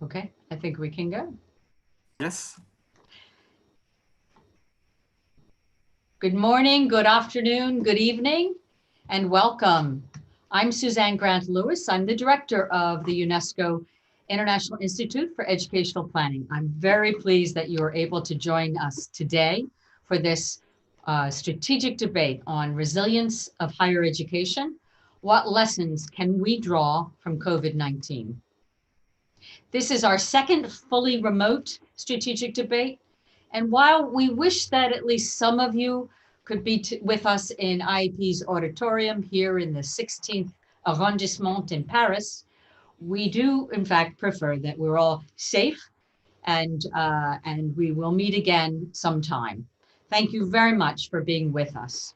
Okay, I think we can go. Yes. Good morning, good afternoon, good evening, and welcome. I'm Suzanne Grant-Lewis. I'm the director of the UNESCO International Institute for Educational Planning. I'm very pleased that you are able to join us today for this strategic debate on resilience of higher education. What lessons can we draw from COVID-19? This is our second fully remote strategic debate. And while we wish that at least some of you could be with us in IIEP's auditorium here in the 16th arrondissement in Paris, we do in fact prefer that we're all safe and we will meet again sometime. Thank you very much for being with us.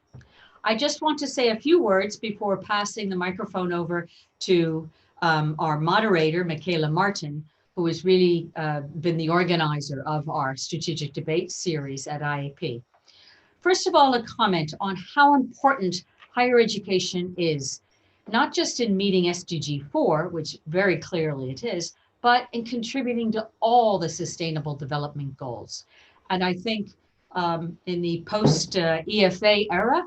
I just want to say a few words before passing the microphone over to our moderator, Michaela Martin, who has really been the organizer of our strategic debate series at IIEP. First of all, a comment on how important higher education is, not just in meeting SDG 4, which very clearly it is, but in contributing to all the sustainable development goals. And I think in the post-EFA era,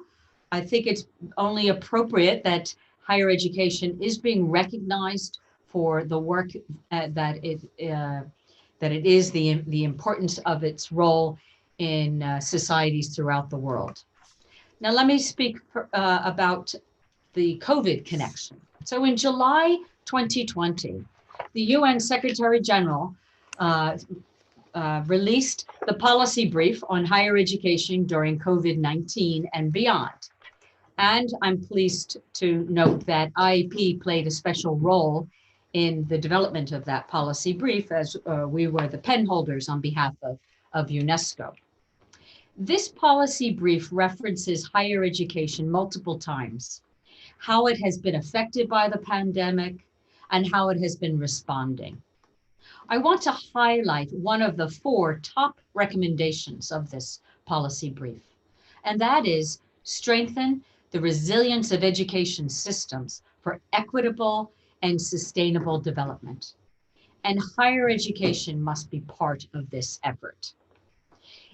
I think it's only appropriate that higher education is being recognized for the work that it is, the importance of its role in societies throughout the world. Now, let me speak about the COVID connection. So in July 2020, the UN Secretary General released the policy brief on higher education during COVID-19 and beyond. And I'm pleased to note that IIEP played a special role in the development of that policy brief, as we were the pen holders on behalf of UNESCO. This policy brief references higher education multiple times, how it has been affected by the pandemic, and how it has been responding. I want to highlight one of the 4 top recommendations of this policy brief, and that is strengthen the resilience of education systems for equitable and sustainable development. And higher education must be part of this effort.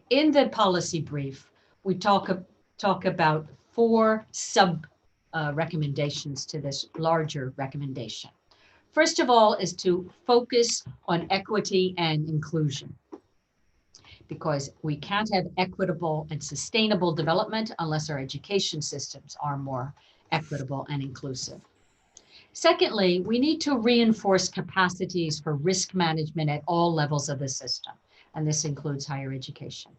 In the policy brief, we talk about 4 sub recommendations to this larger recommendation. First of all is to focus on equity and inclusion, because we can't have equitable and sustainable development unless our education systems are more equitable and inclusive. Secondly, we need to reinforce capacities for risk management at all levels of the system, and this includes higher education.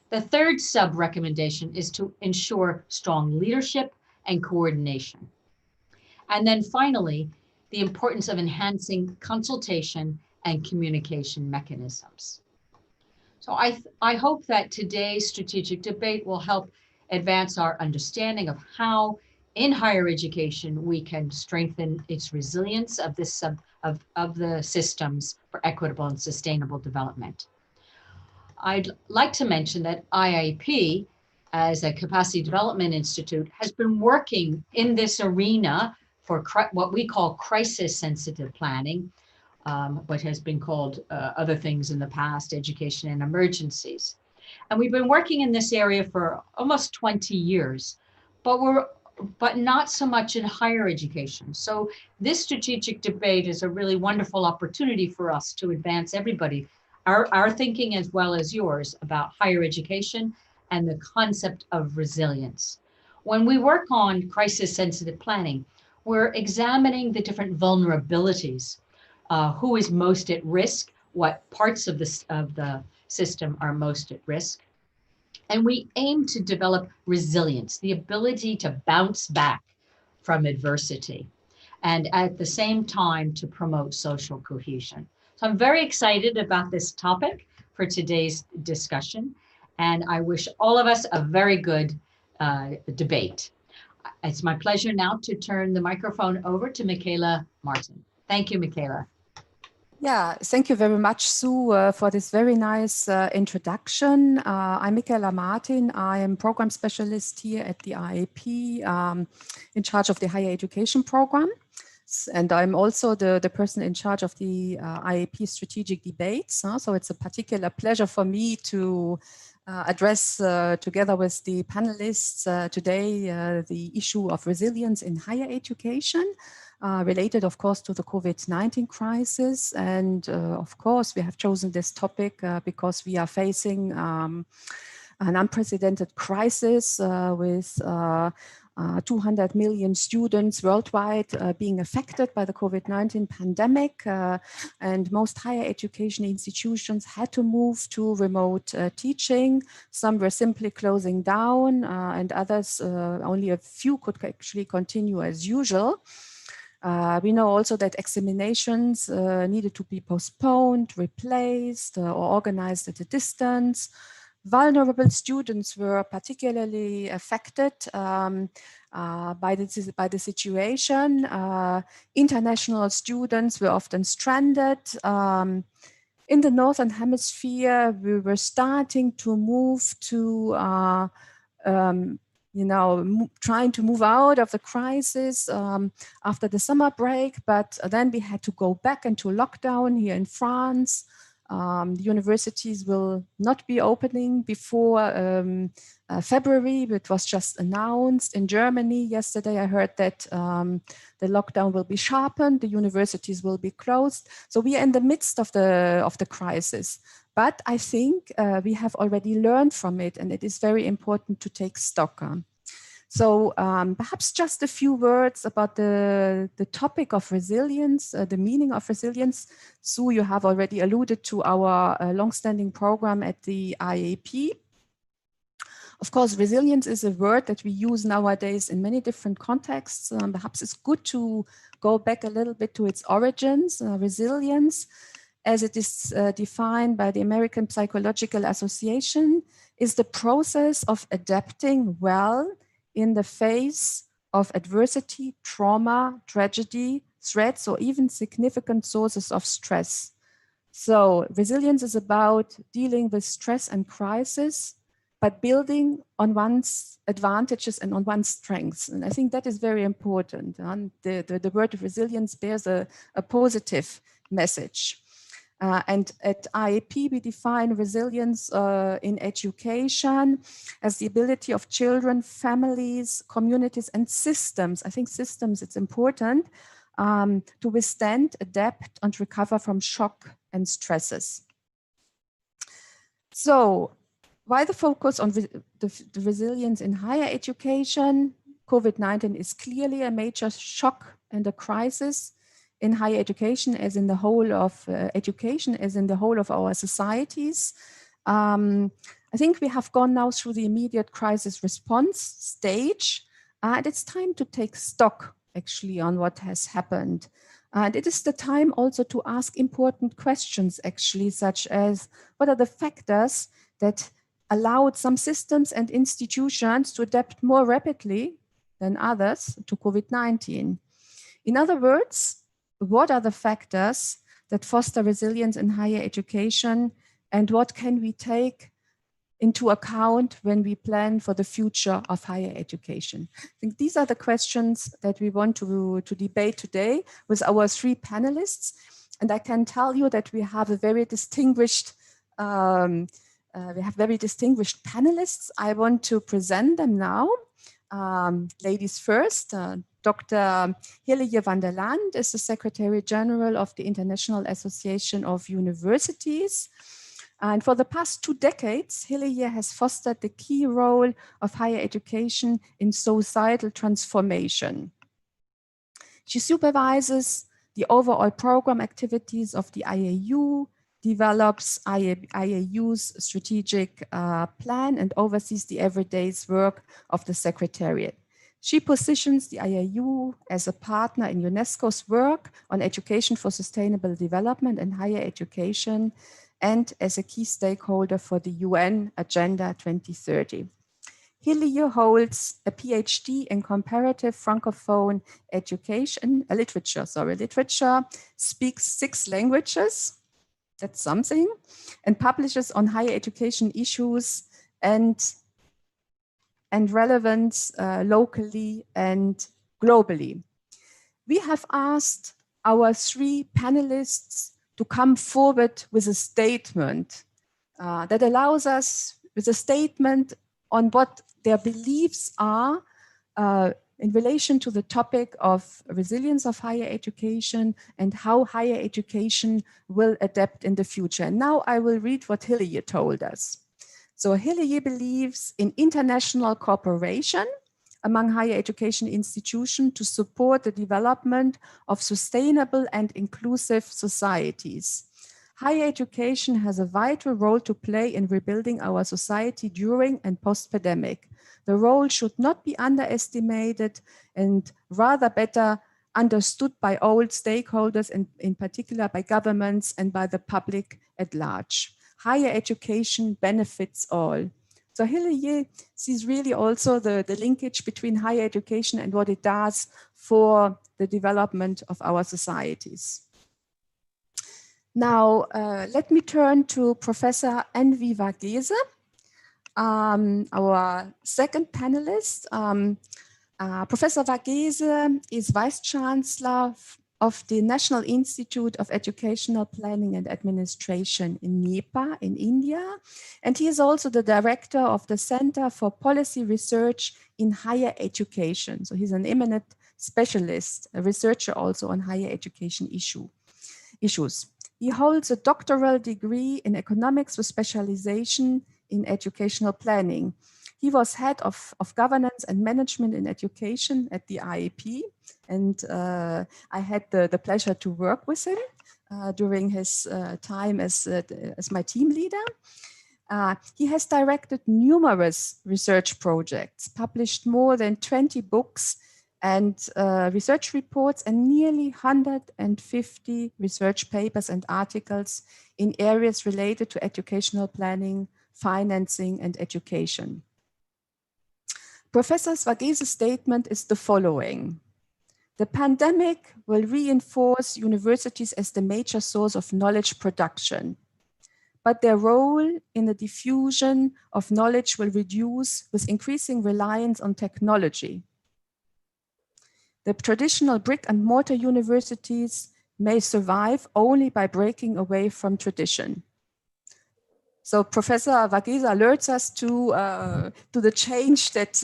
The third sub-recommendation is to ensure strong leadership and coordination. And then finally, the importance of enhancing consultation and communication mechanisms. So I hope that today's strategic debate will help advance our understanding of how in higher education we can strengthen its resilience of this of the systems for equitable and sustainable development. I'd like to mention that IIEP, as a capacity development institute, has been working in this arena for what we call crisis sensitive planning, what has been called other things in the past, education and emergencies. And we've been working in this area for almost 20 years, but not so much in higher education. So this strategic debate is a really wonderful opportunity for us to advance everybody, our thinking as well as yours, about higher education and the concept of resilience. When we work on crisis sensitive planning, we're examining the different vulnerabilities. Who is most at risk, what parts of the system are most at risk. And we aim to develop resilience, the ability to bounce back from adversity, and at the same time to promote social cohesion. So I'm very excited about this topic for today's discussion, and I wish all of us a very good debate. It's my pleasure now to turn the microphone over to Michaela Martin. Thank you, Michaela. Yeah, thank you very much, Sue, for this very nice introduction. I'm Michaela Martin. I am program specialist here at the IIEP, in charge of the higher education program. panelists, and I'm also the person in charge of the IIEP Strategic debates. So it's a particular pleasure for me to address together with the panelists today the issue of resilience in higher education, related, of course, to the COVID-19 crisis. And of course, we have chosen this topic because we are facing an unprecedented crisis with 200 million students worldwide being affected by the COVID-19 pandemic, and most higher education institutions had to move to remote teaching. Some were simply closing down, and others, only a few could actually continue as usual. We know also that examinations needed to be postponed, replaced, or organized at a distance. Vulnerable students were particularly affected by the situation. International students were often stranded. In the Northern Hemisphere, we were starting to move to trying to move out of the crisis after the summer break, but then we had to go back into lockdown here in France. The universities will not be opening before February. It was just announced. In Germany yesterday, I heard that the lockdown will be sharpened, the universities will be closed. So we are in the midst of the crisis. But I think we have already learned from it, and it is very important to take stock on. So perhaps just a few words about the topic of resilience, the meaning of resilience. Sue, you have already alluded to our longstanding program at the IIEP. Of course, resilience is a word that we use nowadays in many different contexts. Perhaps it's good to go back a little bit to its origins. Resilience, as it is defined by the American Psychological Association, is the process of adapting well in the face of adversity, trauma, tragedy, threats, or even significant sources of stress. So resilience is about dealing with stress and crisis, but building on one's advantages and on one's strengths. And I think that is very important. And the word of resilience bears a positive message. And at IIEP, we define resilience in education as the ability of children, families, communities, and systems. I think systems, it's important, to withstand, adapt, and recover from shock and stresses. So why the focus on the resilience in higher education? COVID-19 is clearly a major shock and a crisis in higher education, as in the whole of education, as in the whole of our societies. I think we have gone now through the immediate crisis response stage, and it's time to take stock actually on what has happened. And it is the time also to ask important questions actually, such as what are the factors that allowed some systems and institutions to adapt more rapidly than others to COVID-19? In other words, what are the factors that foster resilience in higher education, and what can we take into account when we plan for the future of higher education? I think these are the questions that we want to debate today with our three panelists. And I can tell you that we have a very distinguished panelists. I want to present them now. Ladies first. Dr. Hilje van der Land is the Secretary General of the International Association of Universities. And for the past 2 decades, Hilje has fostered the key role of higher education in societal transformation. She supervises the overall program activities of the IAU, develops IAU's strategic plan, and oversees the everyday work of the Secretariat. She positions the IAU as a partner in UNESCO's work on education for sustainable development and higher education, and as a key stakeholder for the UN Agenda 2030. Hilje holds a PhD in comparative Francophone education, literature, speaks 6 languages, that's something, and publishes on higher education issues and relevance locally and globally. we have asked our three panelists to come forward with a statement that allows us with a statement on what their beliefs are in relation to the topic of resilience of higher education and how higher education will adapt in the future. And now I will read what Hillier told us. So Hillier believes in international cooperation among higher education institutions to support the development of sustainable and inclusive societies. Higher education has a vital role to play in rebuilding our society during and post-pandemic. The role should not be underestimated and rather better understood by all stakeholders, and in particular by governments and by the public at large. Higher education benefits all. So Hillier sees really also the linkage between higher education and what it does for the development of our societies. Now, let me turn to Professor Envi Varghese, our second panelist. Professor Varghese is Vice Chancellor of the National Institute of Educational Planning and Administration in NEPA in India. And he is also the director of the Center for Policy Research in Higher Education. So he's an eminent specialist, a researcher also on higher education issues. He holds a doctoral degree in economics with specialization in educational planning. He was head of governance and management in education at the IIEP, and I had the pleasure to work with him during his time as my team leader. He has directed numerous research projects, published more than 20 books and research reports, and nearly 150 research papers and articles in areas related to educational planning, financing, and education. Professor Varghese's statement is the following. The pandemic will reinforce universities as the major source of knowledge production, but their role in the diffusion of knowledge will reduce with increasing reliance on technology. The traditional brick and mortar universities may survive only by breaking away from tradition. So Professor Varghese alerts us to the change that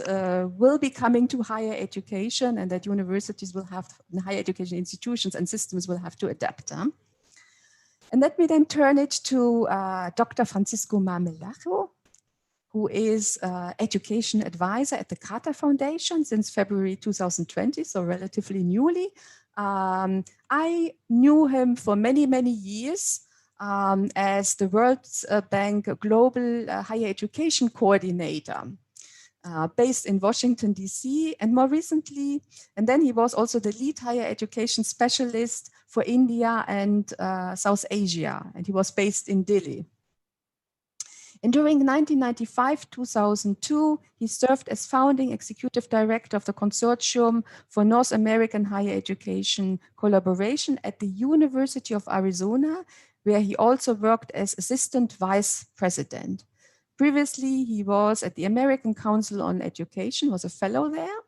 will be coming to higher education, and that universities will have, higher education institutions and systems will have to adapt. And let me then turn it to Dr. Francisco Marmelajo, who is education advisor at the Carter Foundation since February 2020, so relatively newly. I knew him for many, many years as the World Bank Global Higher Education Coordinator based in Washington, DC, and more recently, and then he was also the lead higher education specialist for India and South Asia, and he was based in Delhi. And during 1995-2002, he served as founding executive director of the Consortium for North American Higher Education Collaboration at the University of Arizona, where he also worked as assistant vice president. Previously, he was at the American Council on Education, was a fellow there,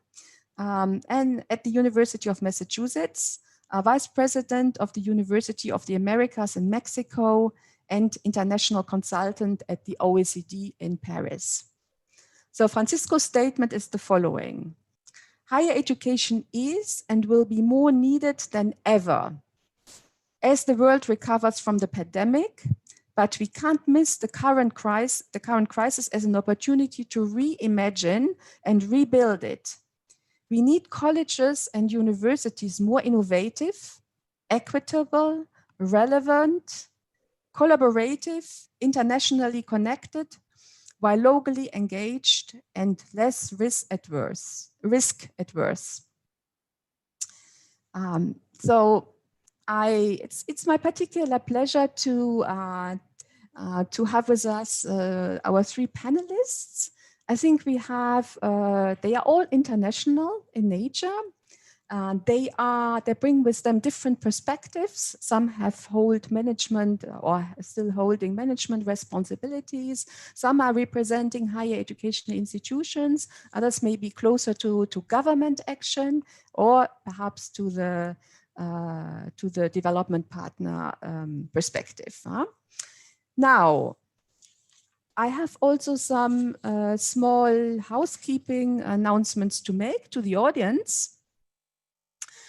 and at the University of Massachusetts, vice president of the University of the Americas in Mexico, and international consultant at the OECD in Paris. So Francisco's statement is the following. Higher education is and will be more needed than ever as the world recovers from the pandemic, but we can't miss the current crisis as an opportunity to reimagine and rebuild it. We need colleges and universities more innovative, equitable, relevant, collaborative, internationally connected, while locally engaged and less risk adverse. It's my particular pleasure to have with us our three panelists. I think we have, they are all international in nature. They bring with them different perspectives. Some have hold management or still holding management responsibilities. Some are representing higher education institutions. Others may be closer to government action or perhaps to the development partner perspective. Now, I have also some small housekeeping announcements to make to the audience.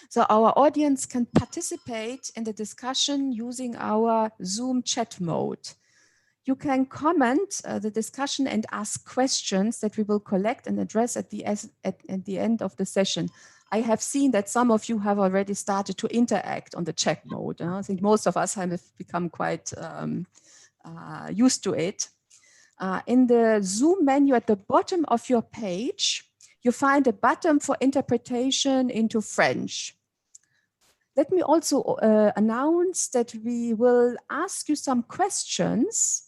So our audience can participate in the discussion using our Zoom chat mode. You can comment the discussion and ask questions that we will collect and address at the end of the session. I have seen that some of you have already started to interact on the chat mode. I think most of us have become quite used to it. In the Zoom menu at the bottom of your page, you find a button for interpretation into French. Let me also announce that we will ask you some questions.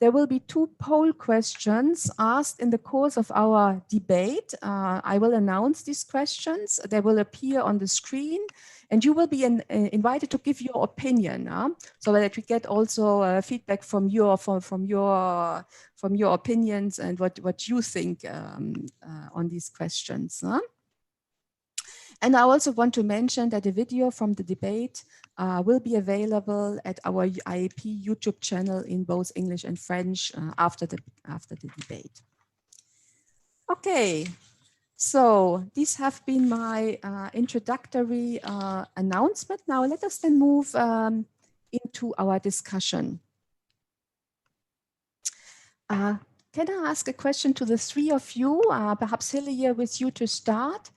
There will be 2 poll questions asked in the course of our debate. I will announce these questions. They will appear on the screen, and you will be invited to give your opinion, so that we get also feedback from your opinions and what you think on these questions. And I also want to mention that a video from the debate will be available at our IIEP YouTube channel in both English and French after the debate. Okay, so these have been my introductory announcement. Now let us then move into our discussion. Can I ask a question to the 3 of you? Perhaps Hilly, with you to start.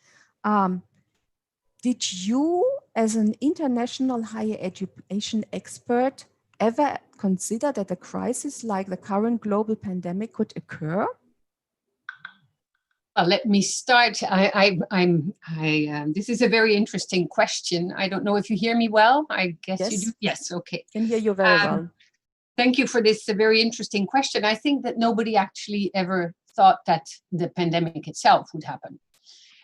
Did you, as an international higher education expert, ever consider that a crisis like the current global pandemic could occur? Let me start. This is a very interesting question. I don't know if you hear me well. I guess yes. You do. Yes, okay. Can hear you very well. Thank you for this very interesting question. I think that nobody actually ever thought that the pandemic itself would happen.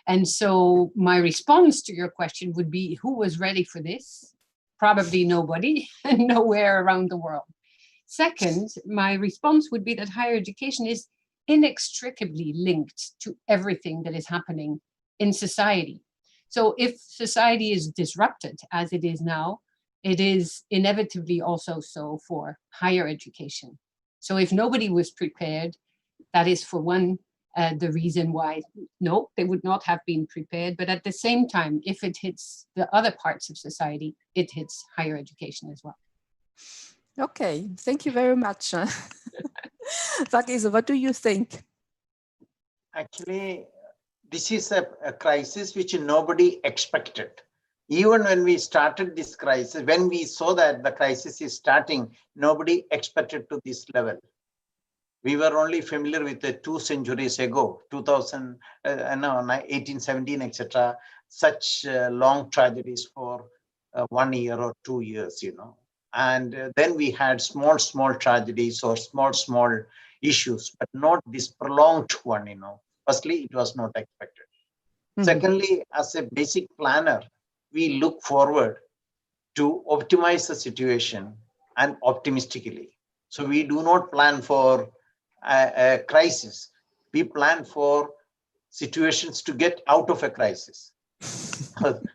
And so my response to your question would be, who was ready for this? Probably nobody, and nowhere around the world. Second, my response would be that higher education is inextricably linked to everything that is happening in society. So if society is disrupted, as it is now, it is inevitably also so for higher education. So if nobody was prepared, that is for one, the reason why, no, they would not have been prepared. But at the same time, if it hits the other parts of society, it hits higher education as well. Okay, thank you very much. Vakise, what do you think? Actually, this is a crisis which nobody expected. Even when we started this crisis, when we saw that the crisis is starting, nobody expected to this level. We were only familiar with the 2 centuries ago, 2000, 1817, etc. Such long tragedies for 1 year or 2 years, And then we had small tragedies or small issues, but not this prolonged one, Firstly, it was not expected. Mm-hmm. Secondly, as a basic planner, we look forward to optimize the situation and optimistically. So we do not plan for a crisis. We plan for situations to get out of a crisis.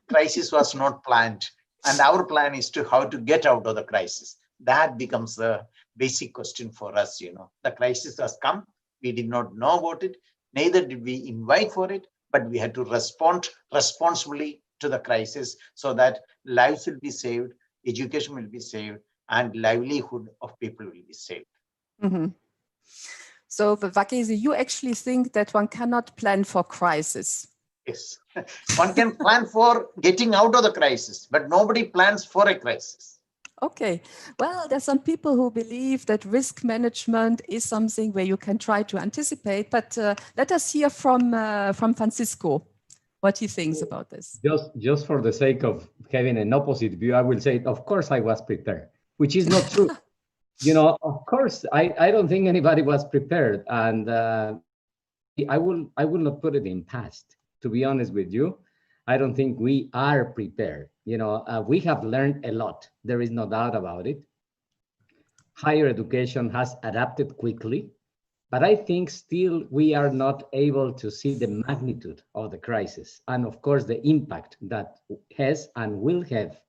Crisis was not planned. And our plan is to how to get out of the crisis. That becomes the basic question for us, The crisis has come. We did not know about it. Neither did we invite for it, but we had to respond responsibly to the crisis so that lives will be saved, education will be saved, and livelihood of people will be saved. Mm-hmm. So, Vakise, you actually think that one cannot plan for crisis? Yes, one can plan for getting out of the crisis, but nobody plans for a crisis. Okay, well, there's some people who believe that risk management is something where you can try to anticipate, but let us hear from Francisco what he thinks about this. Just for the sake of having an opposite view, I will say, of course I was prepared, which is not true. Of course, I don't think anybody was prepared, and I will not put it in past, to be honest with you. I don't think we are prepared. We have learned a lot. There is no doubt about it. Higher education has adapted quickly, but I think still we are not able to see the magnitude of the crisis and of course the impact that has and will have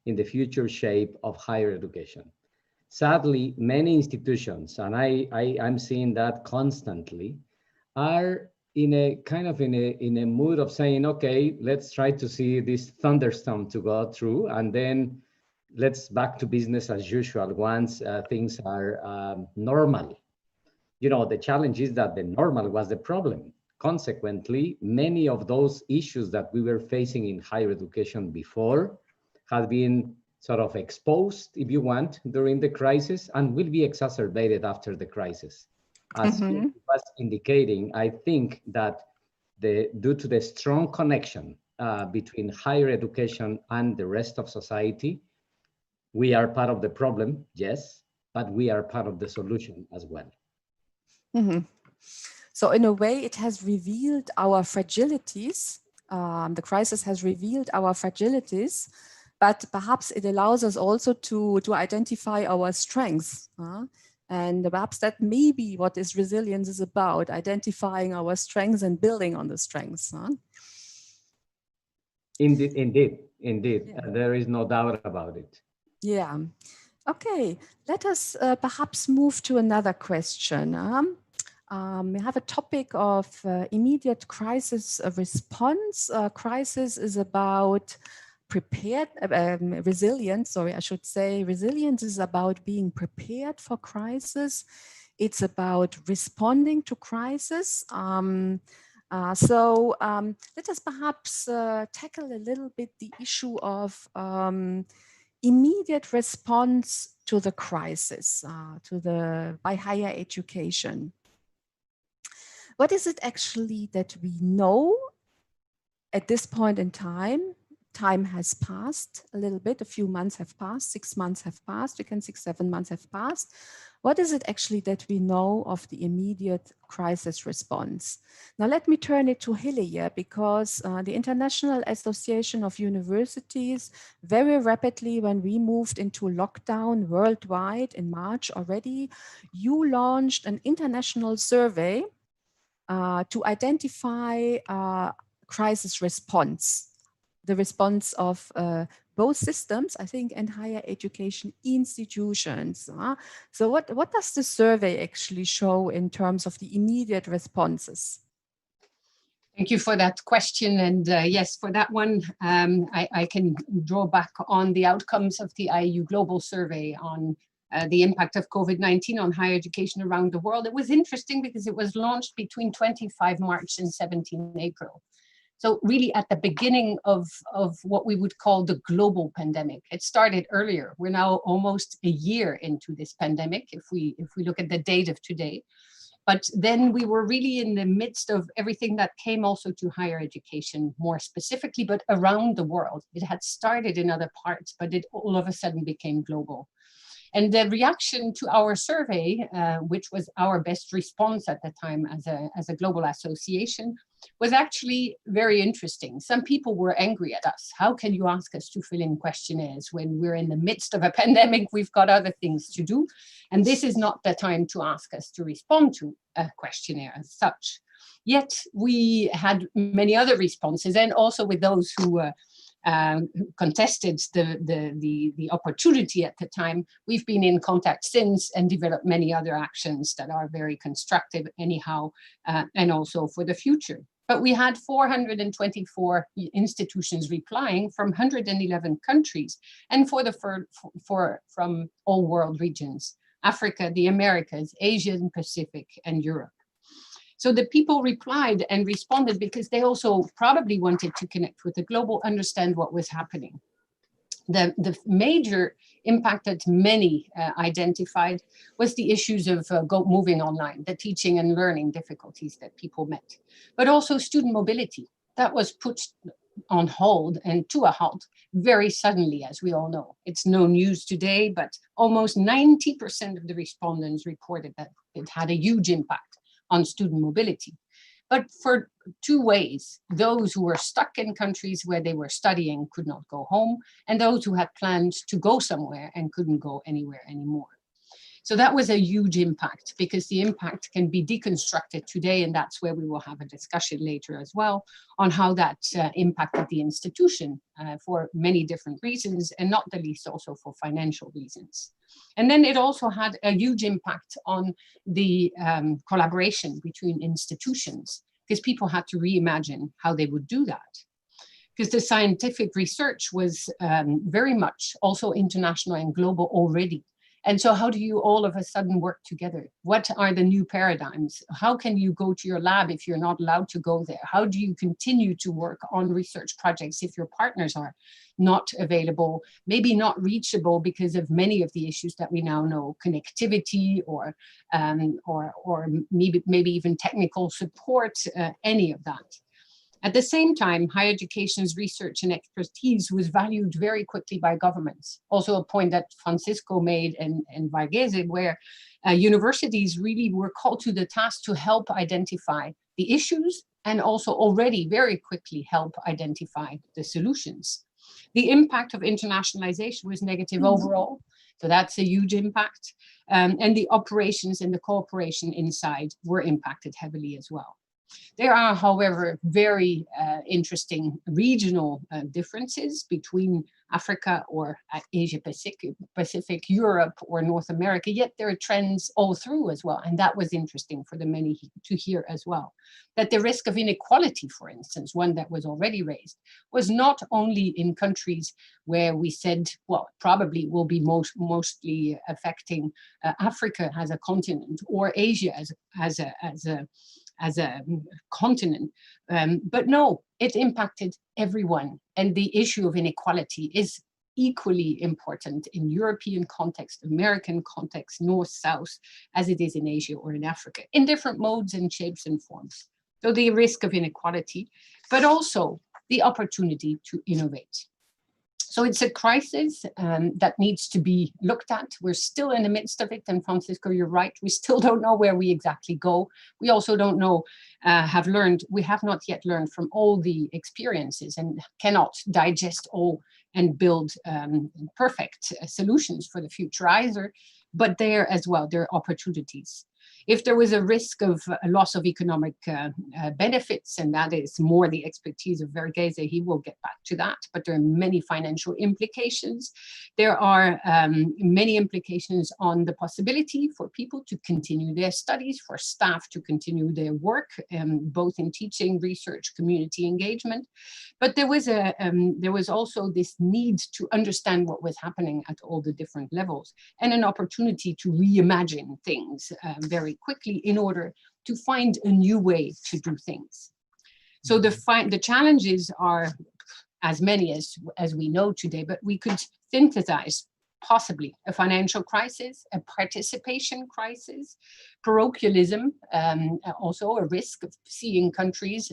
in the future shape of higher education. Sadly, many institutions, and I'm seeing that constantly, are in a mood of saying, okay, let's try to see this thunderstorm to go through, and then let's back to business as usual once things are normal. The challenge is that the normal was the problem. Consequently, many of those issues that we were facing in higher education before have been sort of exposed, if you want, during the crisis and will be exacerbated after the crisis. As you was indicating, I think that due to the strong connection between higher education and the rest of society, we are part of the problem, yes, but we are part of the solution as well. So in a way, it has revealed our fragilities. The crisis has revealed our fragilities, but perhaps it allows us also to identify our strengths. And perhaps that may be what this resilience is about, identifying our strengths and building on the strengths. Indeed. Yeah. There is no doubt about it. Yeah. Okay, let us perhaps move to another question. We have a topic of immediate crisis response. Crisis is about resilience, sorry, I should say. Resilience is about being prepared for crisis. It's about responding to crisis. So let us perhaps tackle a little bit the issue of immediate response to the crisis, by higher education. What is it actually that we know at this point in time? Time has passed a little bit, a few months have passed, 6 months have passed, 6, 7 months have passed. What is it actually that we know of the immediate crisis response? Now let me turn it to Hille here, because the International Association of Universities, very rapidly when we moved into lockdown worldwide in March already, you launched an international survey to identify crisis response, the response of both systems, I think, and higher education institutions. So what does the survey actually show in terms of the immediate responses? Thank you for that question. And yes, for that one, I can draw back on the outcomes of the IIU Global Survey on the impact of COVID-19 on higher education around the world. It was interesting because it was launched between 25 March and 17 April. So really at the beginning of what we would call the global pandemic. It started earlier. We're now almost a year into this pandemic, if we look at the date of today. But then we were really in the midst of everything that came also to higher education more specifically, but around the world. It had started in other parts, but it all of a sudden became global. And the reaction to our survey, which was our best response at the time as a global association, was actually very interesting. Some people were angry at us. How can you ask us to fill in questionnaires when we're in the midst of a pandemic? We've got other things to do. And this is not the time to ask us to respond to a questionnaire as such. Yet we had many other responses, and also with those who contested the opportunity at the time. We've been in contact since and developed many other actions that are very constructive anyhow, and also for the future. But we had 424 institutions replying from 111 countries, and from all world regions: Africa, the Americas, Asia and Pacific, and Europe. So the people replied and responded because they also probably wanted to connect with the global, understand what was happening. The major impact that many identified was the issues of moving online, the teaching and learning difficulties that people met, but also student mobility. That was put on hold and to a halt very suddenly, as we all know. It's no news today, but almost 90% of the respondents reported that it had a huge impact on student mobility. but for two ways. Those who were stuck in countries where they were studying could not go home, and those who had plans to go somewhere and couldn't go anywhere anymore. So that was a huge impact, because the impact can be deconstructed today, and that's where we will have a discussion later as well on how that impacted the institution for many different reasons, and not the least also for financial reasons. And then it also had a huge impact on the collaboration between institutions, because people had to reimagine how they would do that. Because the scientific research was very much also international and global already. And so how do you all of a sudden work together? What are the new paradigms? How can you go to your lab if you're not allowed to go there? How do you continue to work on research projects if your partners are not available, maybe not reachable because of many of the issues that we now know, connectivity or maybe even technical support, any of that. At the same time, higher education's research and expertise was valued very quickly by governments. Also a point that Francisco made and Varghese, where universities really were called to the task to help identify the issues and also already very quickly help identify the solutions. The impact of internationalization was negative overall. So that's a huge impact. And the operations and the cooperation inside were impacted heavily as well. There are, however, very interesting regional differences between Africa or Asia Pacific, Europe or North America, yet there are trends all through as well. And that was interesting for the many to hear as well. That the risk of inequality, for instance, one that was already raised, was not only in countries where we said, well, probably will be mostly affecting Africa as a continent or Asia as a continent. But no, it impacted everyone. And the issue of inequality is equally important in European context, American context, North, South, as it is in Asia or in Africa, in different modes and shapes and forms. So the risk of inequality, but also the opportunity to innovate. So it's a crisis that needs to be looked at. We're still in the midst of it. And Francisco, you're right. We still don't know where we exactly go. We also don't know, we have not yet learned from all the experiences and cannot digest all and build perfect solutions for the future either. But there as well, there are opportunities. If there was a risk of a loss of economic benefits, and that is more the expertise of Varghese, he will get back to that, but there are many financial implications. There are many implications on the possibility for people to continue their studies, for staff to continue their work, both in teaching, research, community engagement. But there was also this need to understand what was happening at all the different levels, and an opportunity to reimagine things very quickly in order to find a new way to do things. So the challenges are as many as we know today, but we could synthesize possibly a financial crisis, a participation crisis, parochialism, also a risk of seeing countries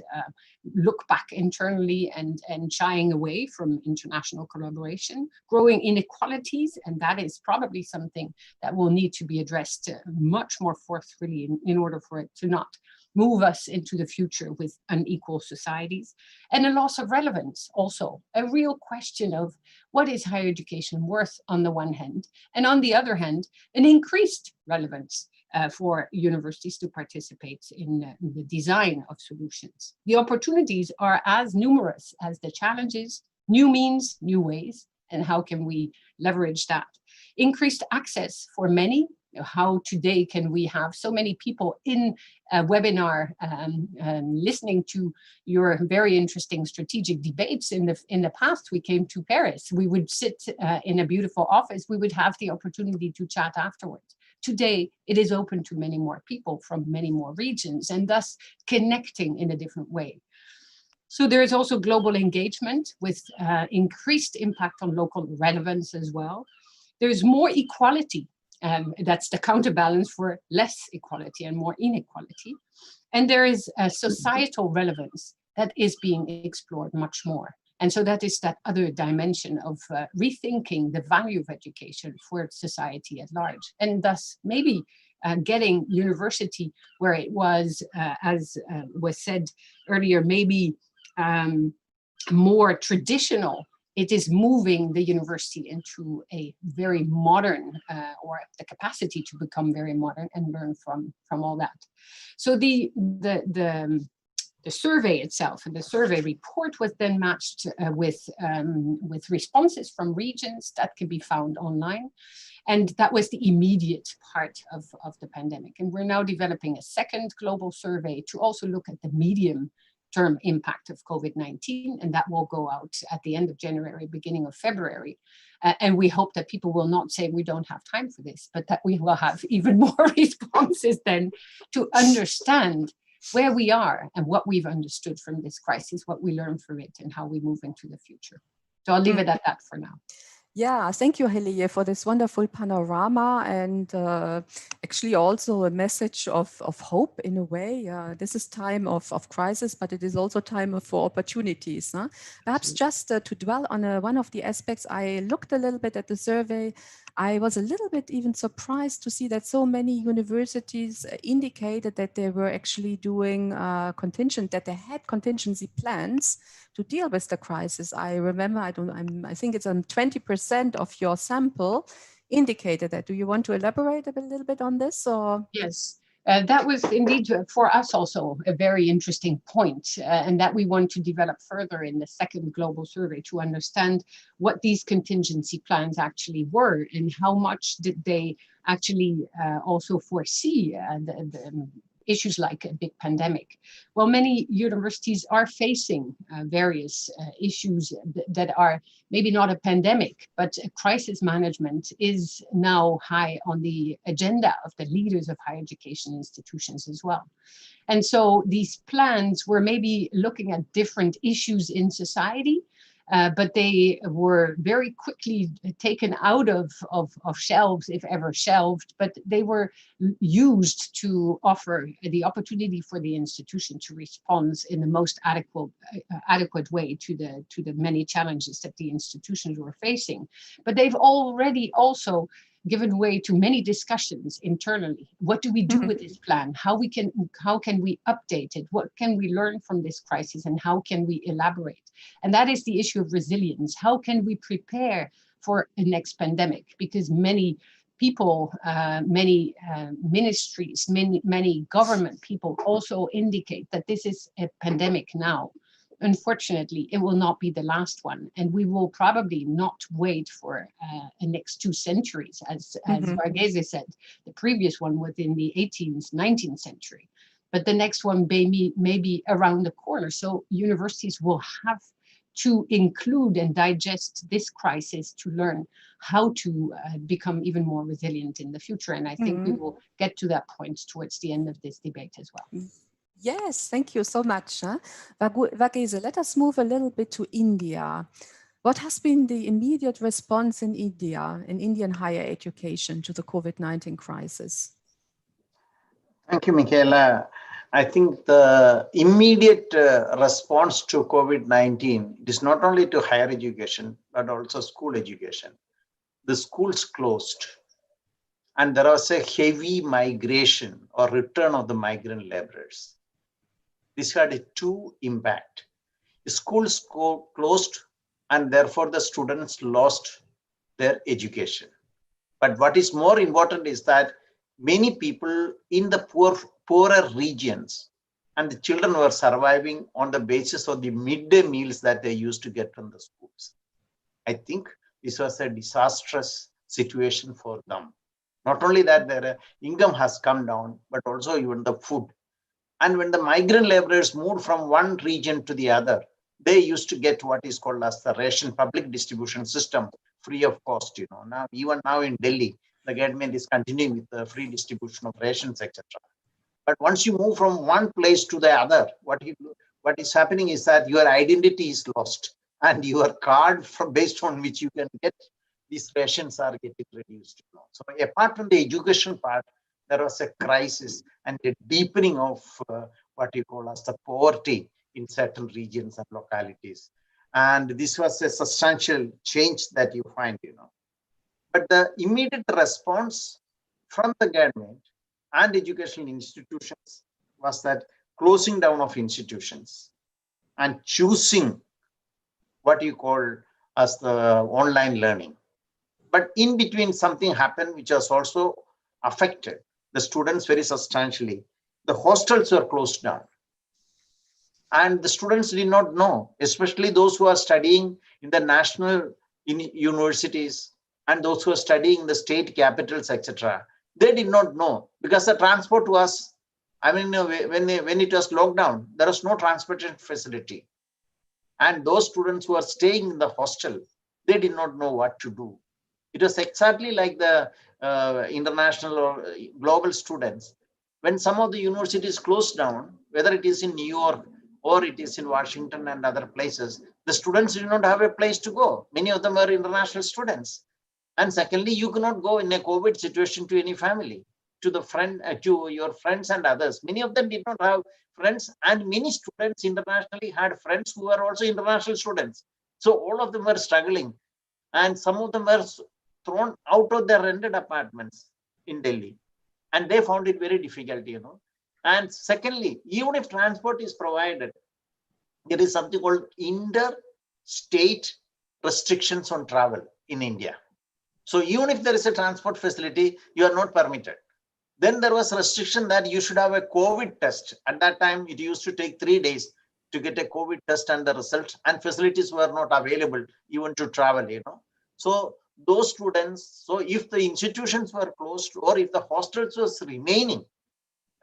look back internally and shying away from international collaboration, growing inequalities, and that is probably something that will need to be addressed much more forcefully in order for it to not move us into the future with unequal societies, and a loss of relevance also, a real question of what is higher education worth on the one hand, and on the other hand, an increased relevance for universities to participate in the design of solutions. The opportunities are as numerous as the challenges, new means, new ways, and how can we leverage that? Increased access for many. How today can we have so many people in a webinar listening to your very interesting strategic debates? In the past, we came to Paris. We would sit in a beautiful office. We would have the opportunity to chat afterwards. Today, it is open to many more people from many more regions, and thus connecting in a different way. So there is also global engagement with increased impact on local relevance as well. There's more equality. That's the counterbalance for less equality and more inequality. And there is a societal relevance that is being explored much more. And so that is that other dimension of rethinking the value of education for society at large, and thus maybe getting university where it was, as was said earlier, maybe more traditional. It is moving the university into a very modern, or the capacity to become very modern and learn from all that. So the survey itself and the survey report was then matched with responses from regions that can be found online. And that was the immediate part of the pandemic. And we're now developing a second global survey to also look at the medium-term impact of COVID-19, and that will go out at the end of January, beginning of February. And we hope that people will not say we don't have time for this, but that we will have even more responses then to understand where we are and what we've understood from this crisis, what we learn from it, and how we move into the future. So I'll leave it at that for now. Yeah, thank you, Helije, for this wonderful panorama, and actually also a message of hope in a way. This is time of crisis, but it is also time for opportunities. Huh? Perhaps just to dwell on one of the aspects, I looked a little bit at the survey. I was a little bit even surprised to see that so many universities indicated that they were actually doing that they had contingency plans to deal with the crisis. I remember, I think it's on 20% of your sample indicated that. Do you want to elaborate a little bit on this? Or? Yes. That was indeed for us also a very interesting point, and that we want to develop further in the second global survey to understand what these contingency plans actually were and how much did they actually also foresee the issues like a big pandemic. Well, many universities are facing various issues that are maybe not a pandemic, but crisis management is now high on the agenda of the leaders of higher education institutions as well. And so these plans were maybe looking at different issues in society, but they were very quickly taken out of shelves, if ever shelved, but they were used to offer the opportunity for the institution to respond in the most adequate way to the many challenges that the institutions were facing. But they've already also given way to many discussions internally. What do we do with this plan? How can we update it? What can we learn from this crisis, and how can we elaborate? And that is the issue of resilience. How can we prepare for a next pandemic? Because many people, many ministries, many government people also indicate that this is a pandemic now. Unfortunately, it will not be the last one, and we will probably not wait for the next 2 centuries, as Varghese said. The previous one was in the 18th, 19th century, but the next one may be around the corner. So universities will have to include and digest this crisis to learn how to become even more resilient in the future. And I think we will get to that point towards the end of this debate as well. Yes, thank you so much. Varghese, let us move a little bit to India. What has been the immediate response in India, in Indian higher education, to the COVID-19 crisis? Thank you, Michaela. I think the immediate response to COVID-19 is not only to higher education, but also school education. The schools closed, and there was a heavy migration or return of the migrant laborers. This had a 2 impact. The schools closed, and therefore the students lost their education. But what is more important is that many people in the poorer regions and the children were surviving on the basis of the midday meals that they used to get from the schools. I think this was a disastrous situation for them. Not only that, their income has come down, but also even the food. And when the migrant laborers moved from one region to the other, they used to get what is called as the ration public distribution system, free of cost. Even now in Delhi, the government is continuing with the free distribution of rations, etc. But once you move from one place to the other, what is happening is that your identity is lost, and your card based on which you can get these rations are getting reduced. So apart from the education part, there was a crisis and a deepening of what you call as the poverty in certain regions and localities. And this was a substantial change that you find, But the immediate response from the government and educational institutions was that closing down of institutions and choosing what you call as the online learning. But in between something happened which has also affected the students very substantially. The hostels were closed down. And the students did not know, especially those who are studying in the national universities and those who are studying in the state capitals, etc. They did not know because the transport was, I mean, when it was locked down, there was no transportation facility. And those students who are staying in the hostel, they did not know what to do. It was exactly like the international or global students. When some of the universities closed down, whether it is in New York or it is in Washington and other places, the students did not have a place to go. Many of them were international students. And secondly, you cannot go in a COVID situation to any family, to the friend, to your friends and others. Many of them did not have friends, and many students internationally had friends who were also international students. So all of them were struggling, and some of them were thrown out of their rented apartments in Delhi, and they found it very difficult, you know. And secondly, even if transport is provided, there is something called interstate restrictions on travel in India. So even if there is a transport facility, you are not permitted. Then there was a restriction that you should have a COVID test. At that time, it used to take 3 days to get a COVID test and the result, and facilities were not available even to travel, you know. So those students, so if the institutions were closed or if the hostels was remaining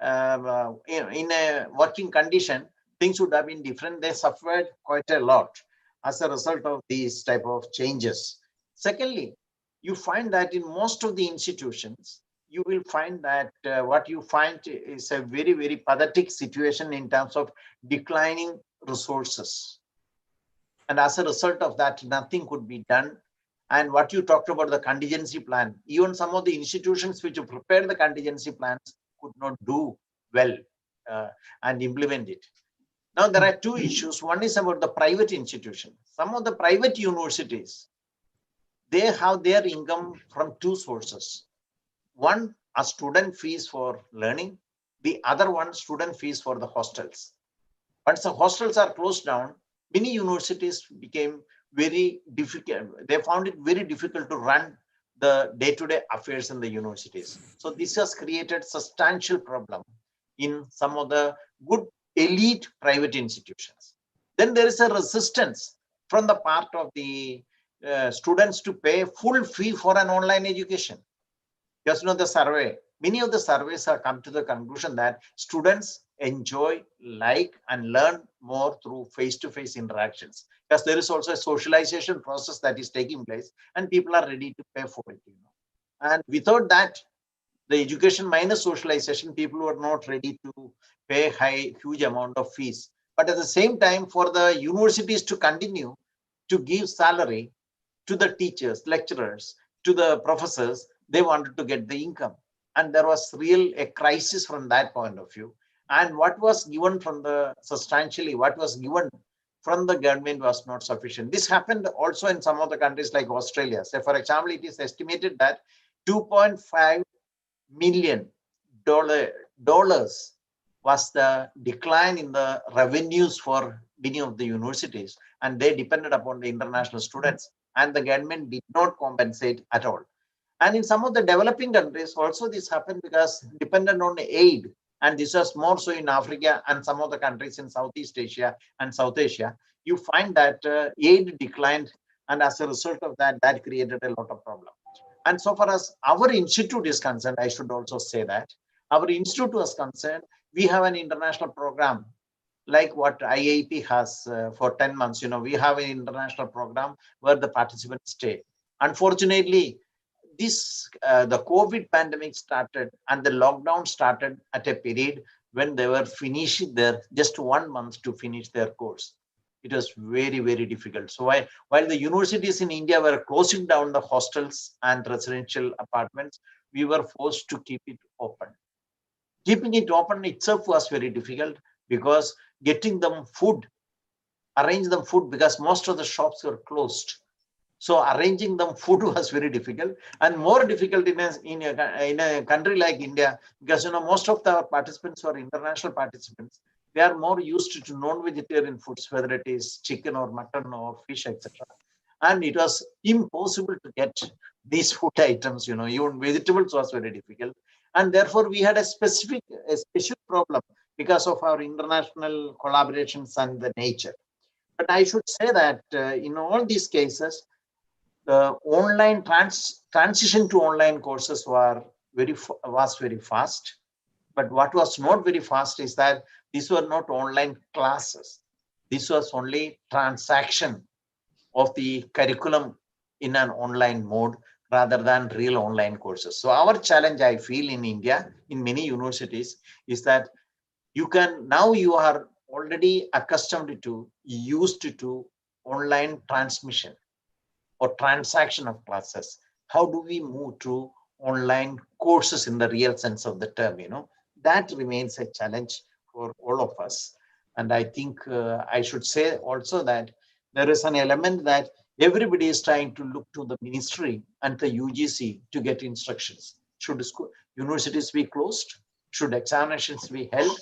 in a working condition, things would have been different. They suffered quite a lot as a result of these type of changes. Secondly, you find that in most of the institutions, you will find that what you find is a very, very pathetic situation in terms of declining resources. And as a result of that, nothing could be done. And what you talked about, the contingency plan, even some of the institutions which prepared the contingency plans could not do well and implement it. Now, there are two issues. One is about the private institutions. Some of the private universities, they have their income from two sources. One, a student fees for learning. The other one, student fees for the hostels. Once the hostels are closed down, many universities became very difficult. They found it very difficult to run the day-to-day affairs in the universities. So this has created substantial problem in some of the good elite private institutions. Then there is a resistance from the part of the students to pay full fee for an online education. Just know the survey. Many of the surveys have come to the conclusion that students enjoy, like, and learn more through face-to-face interactions. Because there is also a socialization process that is taking place, and people are ready to pay for it. You know? And without that, the education minus socialization, people were not ready to pay huge amount of fees. But at the same time, for the universities to continue to give salary to the teachers, lecturers, to the professors, they wanted to get the income. And there was a crisis from that point of view. And what was given from what was given from the government was not sufficient. This happened also in some of the countries like Australia. Say, for example, it is estimated that $2.5 million was the decline in the revenues for many of the universities, and they depended upon the international students, and the government did not compensate at all. And in some of the developing countries also this happened because dependent on aid, and this was more so in Africa and some of the countries in Southeast Asia and South Asia, you find that aid declined, and as a result of that, that created a lot of problems. And so far as our institute is concerned, I should also say that our institute was concerned, we have an international program like what IIEP has for 10 months. You know, we have an international program where the participants stay. Unfortunately, the COVID pandemic started and the lockdown started at a period when they were finishing just 1 month to finish their course. It was very, very difficult. So while the universities in India were closing down the hostels and residential apartments, we were forced to keep it open. Keeping it open itself was very difficult because getting them food, arrange them food, because most of the shops were closed. So arranging them food was very difficult, and more difficult in a country like India, because most of the participants were international participants. They are more used to non-vegetarian foods, whether it is chicken or mutton or fish, etc. And it was impossible to get these food items. Even vegetables was very difficult, and therefore we had a special problem because of our international collaborations and the nature. But I should say that in all these cases, the online transition to online courses was very fast. But what was not very fast is that these were not online classes. This was only transaction of the curriculum in an online mode rather than real online courses. So our challenge, I feel, in India, in many universities, is that you are already accustomed to, used to online transmission or transaction of classes. How do we move to online courses in the real sense of the term? That remains a challenge for all of us. And I think I should say also that there is an element that everybody is trying to look to the ministry and the UGC to get instructions. Should universities be closed? Should examinations be held?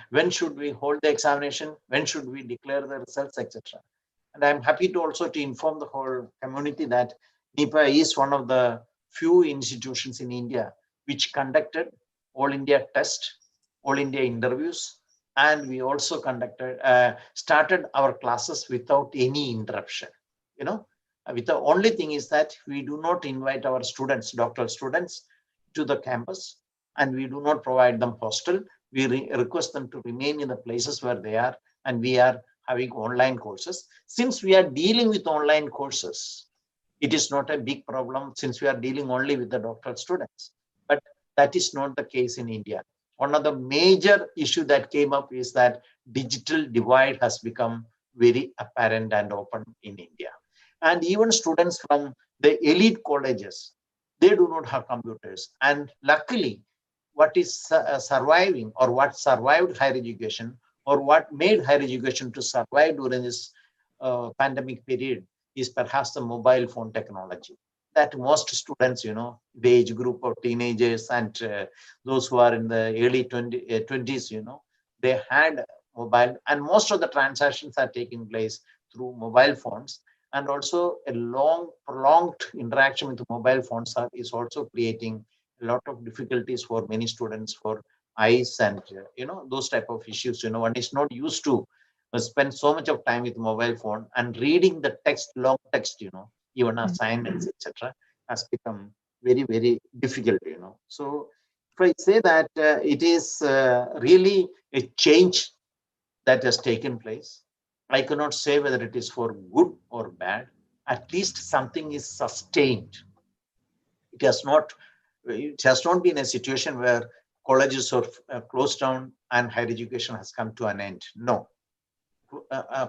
When should we hold the examination? When should we declare the results, etc.? And I'm happy to also to inform the whole community that NIPA is one of the few institutions in India which conducted all India test, all India interviews, and we also started our classes without any interruption. With the only thing is that we do not invite our students, doctoral students, to the campus, and we do not provide them hostel. We request them to remain in the places where they are, and we are having online courses. Since we are dealing with online courses, it is not a big problem since we are dealing only with the doctoral students. But that is not the case in India. One of the major issues that came up is that digital divide has become very apparent and open in India. And even students from the elite colleges, they do not have computers. And luckily, what is surviving, or what survived higher education, or what made higher education to survive during this pandemic period, is perhaps the mobile phone technology. That most students, the age group of teenagers and those who are in the early 20s, they had mobile, and most of the transactions are taking place through mobile phones. And also a prolonged interaction with mobile phones is also creating a lot of difficulties for many students for eyes and those type of issues. One is not used to spend so much of time with mobile phone, and reading the text, long text, even assignments, etc., has become very, very difficult. So if I say that it is really a change that has taken place, I cannot say whether it is for good or bad. At least something is sustained. It has not been a situation where colleges are closed down and higher education has come to an end. No.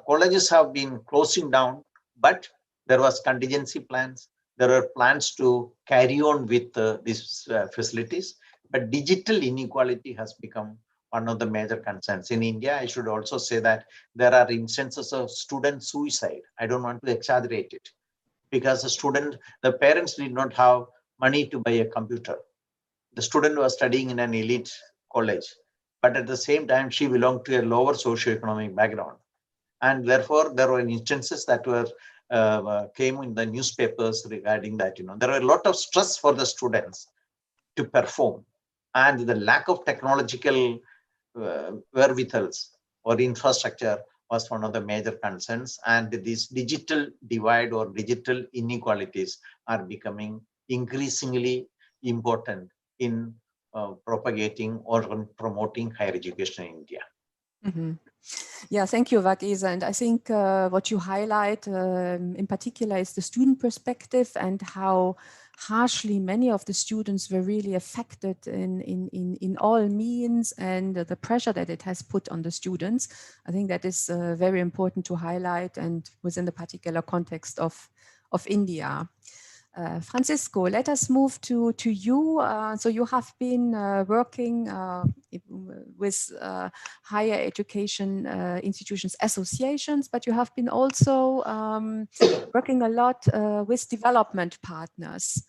Colleges have been closing down, but there was contingency plans. There are plans to carry on with these facilities, but digital inequality has become one of the major concerns. In India, I should also say that there are instances of student suicide. I don't want to exaggerate it, because the parents did not have money to buy a computer. The student was studying in an elite college, but at the same time, she belonged to a lower socioeconomic background. And therefore, there were instances that came in the newspapers regarding that. There are a lot of stress for the students to perform, and the lack of technological wherewithals or infrastructure was one of the major concerns. And these digital divide or digital inequalities are becoming increasingly important in propagating or promoting higher education in India. Mm-hmm. Yeah, thank you, Vageeza. And I think what you highlight in particular is the student perspective and how harshly many of the students were really affected in all means, and the pressure that it has put on the students. I think that is very important to highlight, and within the particular context of India. Francisco, let us move to you. So you have been working with higher education institutions associations, but you have been also working a lot with development partners.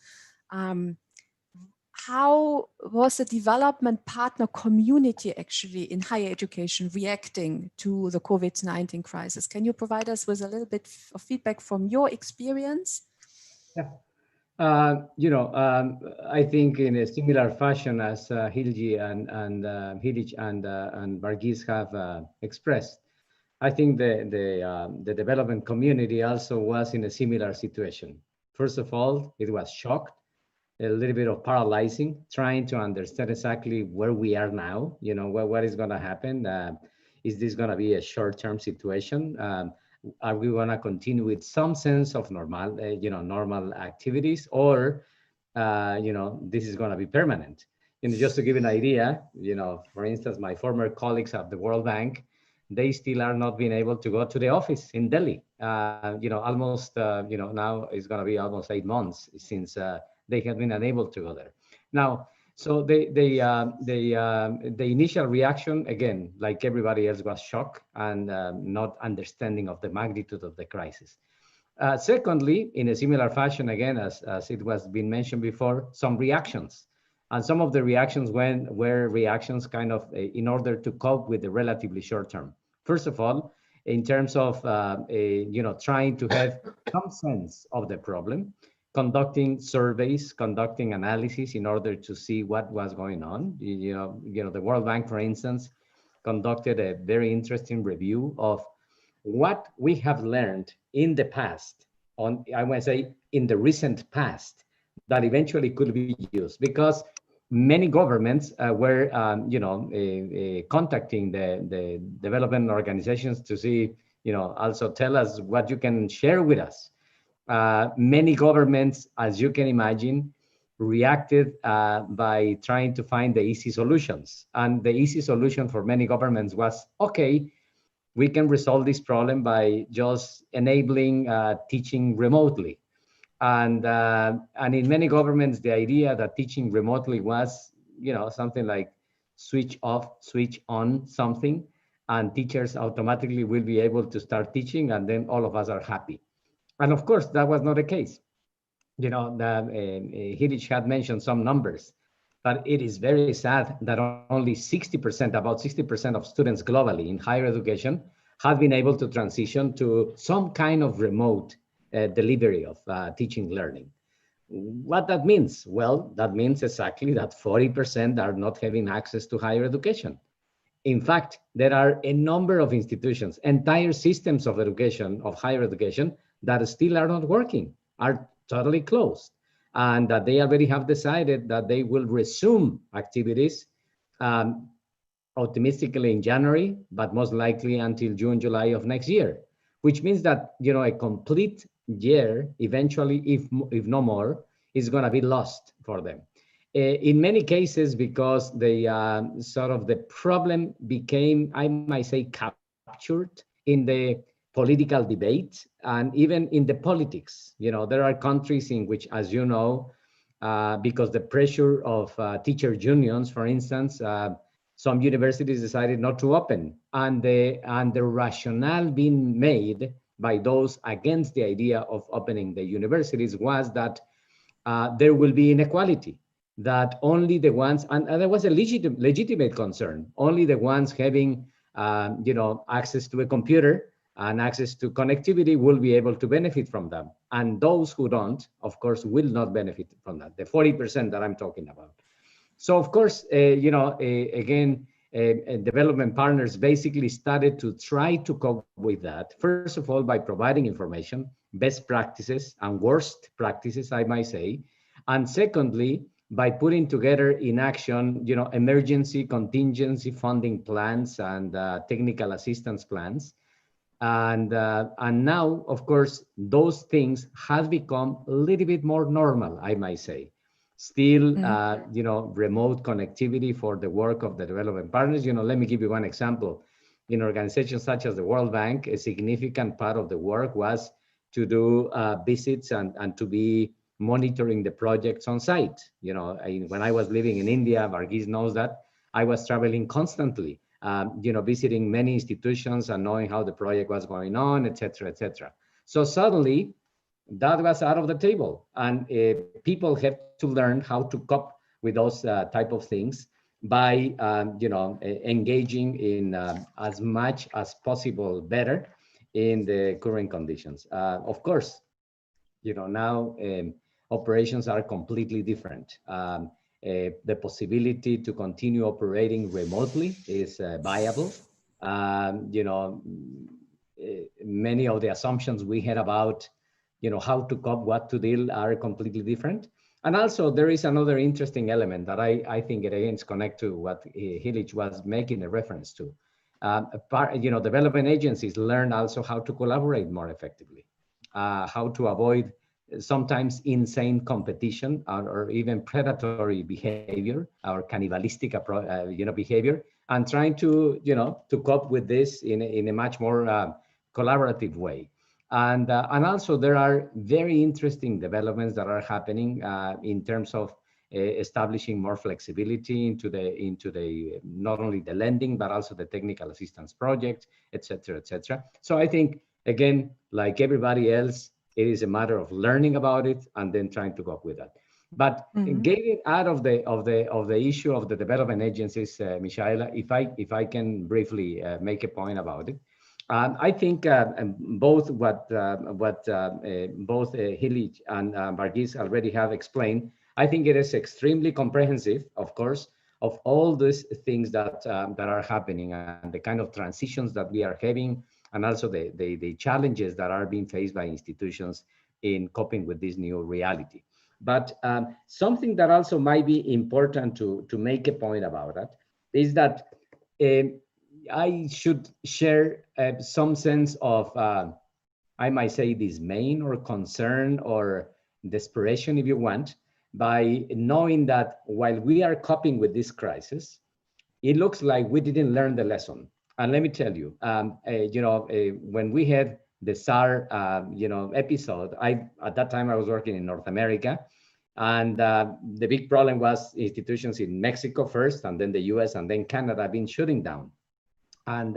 How was the development partner community actually in higher education reacting to the COVID-19 crisis? Can you provide us with a little bit of feedback from your experience? Yeah. I think in a similar fashion as Hilji and Hilic and Varghese have expressed, I think the development community also was in a similar situation. First of all, it was shocked, a little bit of paralyzing, trying to understand exactly where we are now. What is going to happen? Is this going to be a short-term situation? Are we going to continue with some sense of normal, normal activities, or this is going to be permanent? Just to give an idea, for instance, my former colleagues at the World Bank, they still are not being able to go to the office in Delhi. Almost, now it's going to be almost 8 months since they have been unable to go there. Now, so the initial reaction, again, like everybody else, was shock and not understanding of the magnitude of the crisis. Secondly, in a similar fashion, again, as it was been mentioned before, some reactions. And some of the reactions were reactions kind of in order to cope with the relatively short term. First of all, in terms of trying to have some sense of the problem, conducting surveys, conducting analysis in order to see what was going on. The World Bank, for instance, conducted a very interesting review of what we have learned in the past, I want to say in the recent past, that eventually could be used, because many governments were contacting the development organizations to see, also tell us what you can share with us. Many governments, as you can imagine, reacted by trying to find the easy solutions. And the easy solution for many governments was, okay, we can resolve this problem by just enabling teaching remotely. And in many governments, the idea that teaching remotely was, something like switch off, switch on something, and teachers automatically will be able to start teaching, and then all of us are happy. And of course, that was not the case. Hilic had mentioned some numbers, but it is very sad that only 60%, about 60% of students globally in higher education have been able to transition to some kind of remote delivery of teaching learning. What that means? Well, that means exactly that 40% are not having access to higher education. In fact, there are a number of institutions, entire systems of education, of higher education, that still are not working, are totally closed, and that they already have decided that they will resume activities optimistically in January, but most likely until June, July of next year, which means that, a complete year, eventually, if no more, is going to be lost for them. In many cases, because the problem became, I might say, captured in the political debate and even in the politics. There are countries in which, as you know, because the pressure of teacher unions, for instance, some universities decided not to open, and the rationale being made by those against the idea of opening the universities was that there will be inequality, that only the ones, and there was a legitimate concern, only the ones having access to a computer and access to connectivity will be able to benefit from them, and those who don't, of course, will not benefit from that, the 40% that I'm talking about. So of course, again, development partners basically started to try to cope with that. First of all, by providing information, best practices and worst practices, I might say. And secondly, by putting together in action, emergency contingency funding plans and technical assistance plans. And now, of course, those things have become a little bit more normal, I might say. Still, remote connectivity for the work of the development partners. Let me give you one example. In organizations such as the World Bank, a significant part of the work was to do visits and to be monitoring the projects on site. You know, when I was living in India, Varghese knows that, I was traveling constantly, you know, visiting many institutions and knowing how the project was going on, et cetera, et cetera. So suddenly that was out of the table, and people have to learn how to cope with those type of things by, you know, engaging in as much as possible better in the current conditions. Of course, you know, now operations are completely different. The possibility to continue operating remotely is viable. You know, many of the assumptions we had about, you know, how to cope, what to deal are completely different. And also there is another interesting element that I think it again connect to what Hilich was making a reference to. You know, development agencies learn also how to collaborate more effectively, how to avoid sometimes insane competition or even predatory behavior or cannibalistic you know, behavior, and trying to, you know, to cope with this in a much more collaborative way. And also there are very interesting developments that are happening in terms of establishing more flexibility into the not only the lending but also the technical assistance project, et cetera, et cetera. So I think, again, like everybody else, it is a matter of learning about it and then trying to go with that. But getting out of the issue of the development agencies, Michaela, if I can briefly make a point about it. I think both what both Hilich and Varghese already have explained, I think it is extremely comprehensive, of course, of all these things that that are happening and the kind of transitions that we are having, and also the challenges that are being faced by institutions in coping with this new reality. But something that also might be important to make a point about that is that I should share some sense of, I might say, dismay or concern or desperation, if you want, by knowing that while we are coping with this crisis, it looks like we didn't learn the lesson. And let me tell you, you know, when we had the SAR, you know, episode, at that time I was working in North America, and the big problem was institutions in Mexico first, and then the US, and then Canada being shutting down. And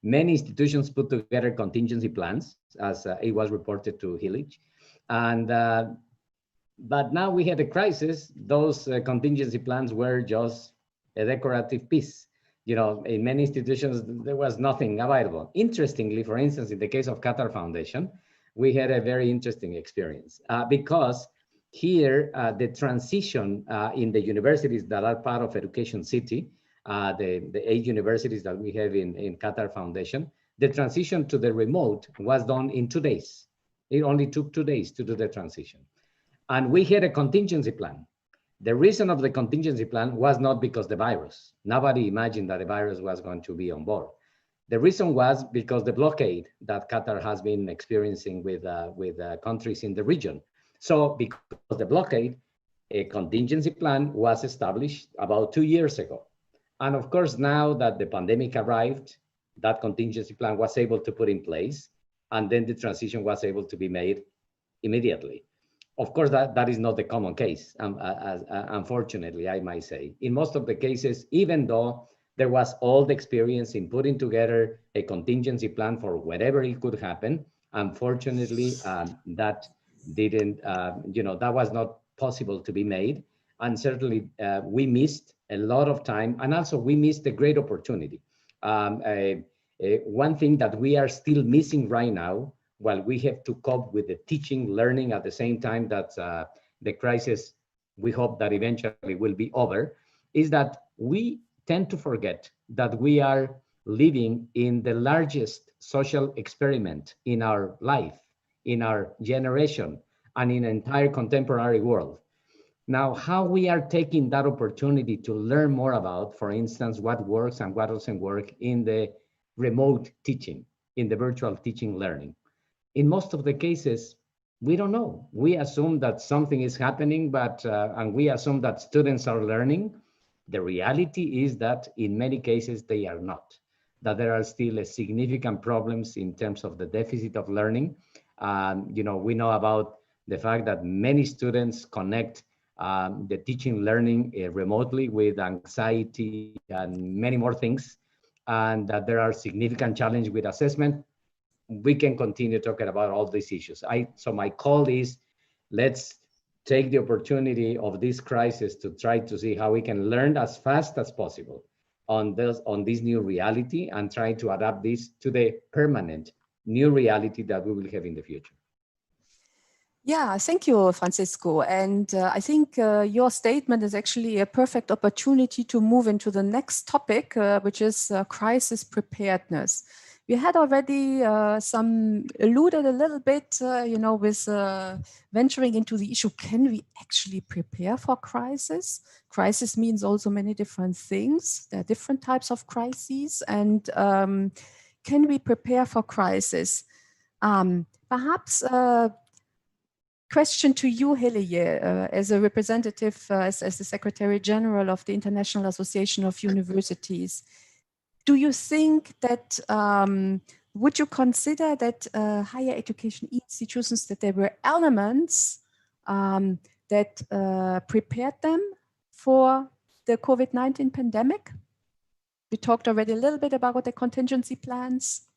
many institutions put together contingency plans, as it was reported to Hilich. And but now we had a crisis. Those contingency plans were just a decorative piece. You know, in many institutions, there was nothing available. Interestingly, for instance, in the case of Qatar Foundation, we had a very interesting experience because here, the transition in the universities that are part of Education City, the 8 universities that we have in Qatar Foundation, the transition to the remote was done in 2 days. It only took 2 days to do the transition. And we had a contingency plan. The reason of the contingency plan was not because the virus. Nobody imagined that the virus was going to be on board. The reason was because the blockade that Qatar has been experiencing with countries in the region. So because of the blockade, a contingency plan was established about 2 years ago. And of course, now that the pandemic arrived, that contingency plan was able to put in place, and then the transition was able to be made immediately. Of course, that is not the common case, unfortunately, I might say. In most of the cases, even though there was all the experience in putting together a contingency plan for whatever it could happen, unfortunately, that didn't, you know, that was not possible to be made. And certainly we missed a lot of time, and also we missed a great opportunity. One thing that we are still missing right now, while we have to cope with the teaching, learning at the same time that the crisis, we hope that eventually will be over, is that we tend to forget that we are living in the largest social experiment in our life, in our generation, and in the entire contemporary world. Now, how we are taking that opportunity to learn more about, for instance, what works and what doesn't work in the remote teaching, in the virtual teaching learning. In most of the cases, we don't know. We assume that something is happening, but and we assume that students are learning. The reality is that in many cases they are not, that there are still significant problems in terms of the deficit of learning. You know, we know about the fact that many students connect the teaching learning remotely with anxiety and many more things, and that there are significant challenges with assessment. We can continue talking about all these issues. So my call is, let's take the opportunity of this crisis to try to see how we can learn as fast as possible on this new reality, and try to adapt this to the permanent new reality that we will have in the future. Yeah, thank you, Francisco. And I think your statement is actually a perfect opportunity to move into the next topic, which is crisis preparedness. We had already some alluded a little bit, with venturing into the issue, can we actually prepare for crisis? Crisis means also many different things. There are different types of crises. And can we prepare for crisis? Perhaps question to you, Heleye, as a representative, as the Secretary General of the International Association of Universities. Do you think that, would you consider that higher education institutions, that there were elements that prepared them for the COVID-19 pandemic? We talked already a little bit about the contingency plans.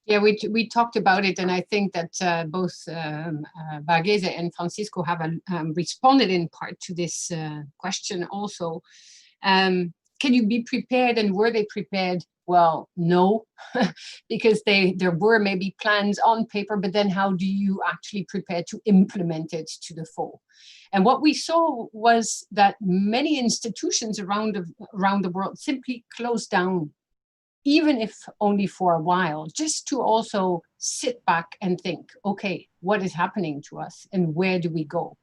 Yeah, we talked about it, and I think that both Varghese and Francisco have responded in part to this question also. Can you be prepared, and were they prepared? Well, no, because there were maybe plans on paper, but then how do you actually prepare to implement it to the full? And what we saw was that many institutions around the world simply closed down, even if only for a while, just to also sit back and think, okay, what is happening to us and where do we go?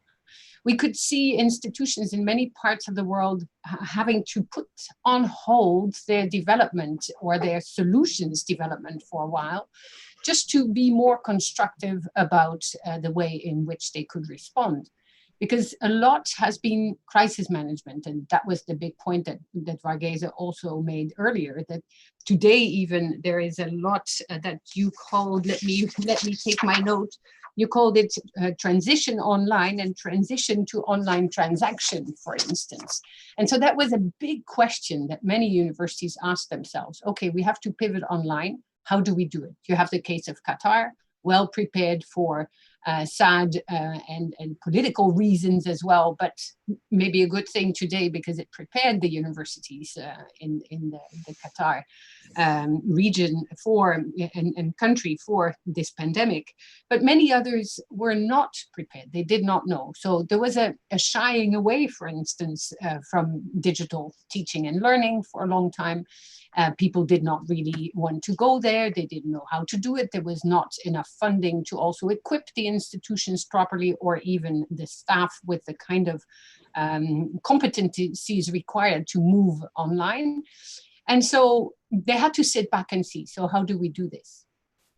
We could see institutions in many parts of the world having to put on hold their development or their solutions development for a while, just to be more constructive about the way in which they could respond. Because a lot has been crisis management, and that was the big point that Varghese also made earlier, that today even there is a lot that you called, let me take my note, you called it transition online and transition to online transaction, for instance. And so that was a big question that many universities asked themselves. Okay, we have to pivot online. How do we do it? You have the case of Qatar, well prepared for sad and political reasons as well, but maybe a good thing today because it prepared the universities in the Qatar region for and country for this pandemic. But many others were not prepared. They did not know. So there was a shying away, for instance, from digital teaching and learning for a long time. People did not really want to go there. They didn't know how to do it. There was not enough funding to also equip the institutions properly, or even the staff with the kind of competencies required to move online. And so they had to sit back and see, so how do we do this?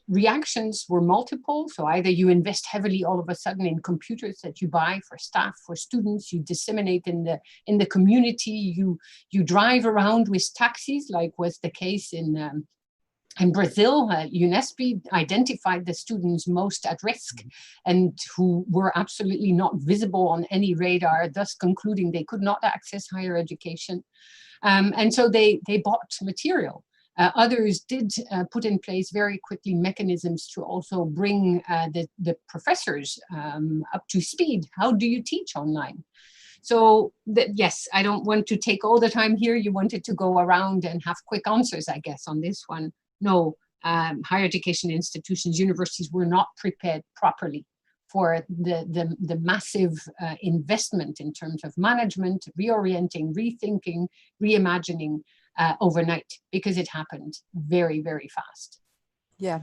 Reactions were multiple. So either you invest heavily all of a sudden in computers that you buy for staff, for students, you disseminate in the community, you drive around with taxis, like was the case in Brazil. UNESCO identified the students most at risk and who were absolutely not visible on any radar, thus concluding they could not access higher education. And so they bought material. Others did put in place very quickly mechanisms to also bring the professors up to speed. How do you teach online? So yes, I don't want to take all the time here. You wanted to go around and have quick answers, I guess, on this one. No, higher education institutions, universities were not prepared properly for the massive investment in terms of management, reorienting, rethinking, reimagining overnight, because it happened very, very fast. Yeah,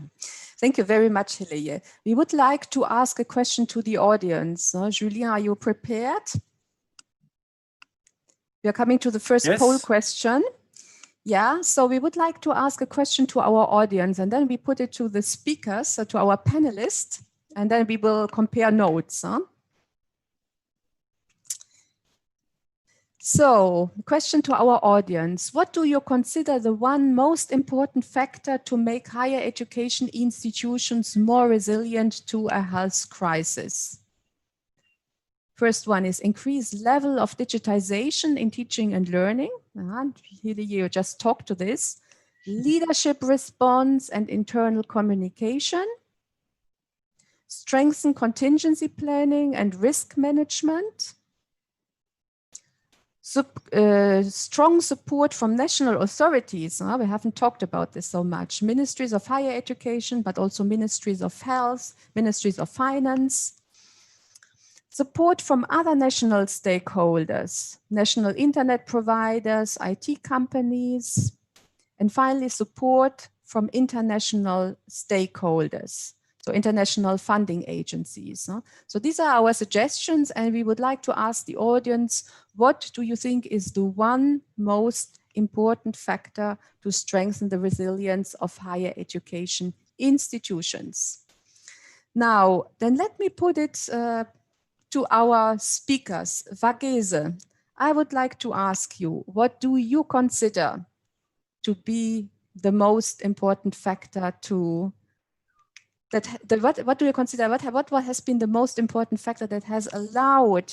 thank you very much, Heleye. We would like to ask a question to the audience. Julien, are you prepared? We are coming to the first poll question. Yeah, so we would like to ask a question to our audience, and then we put it to the speakers, to our panelists, and then we will compare notes. So, question to our audience. What do you consider the one most important factor to make higher education institutions more resilient to a health crisis? First one is increased level of digitization in teaching and learning. Here you just talked to this. Leadership response and internal communication. Strengthen contingency planning and risk management. Strong support from national authorities. We haven't talked about this so much. Ministries of higher education, but also ministries of health, ministries of finance. Support from other national stakeholders, national internet providers, IT companies, and finally support from international stakeholders, so international funding agencies. So these are our suggestions, and we would like to ask the audience, what do you think is the one most important factor to strengthen the resilience of higher education institutions? Now, then let me put it to our speakers. Vagese, I would like to ask you, what do you consider to be the most important factor to what do you consider, what has been the most important factor that has allowed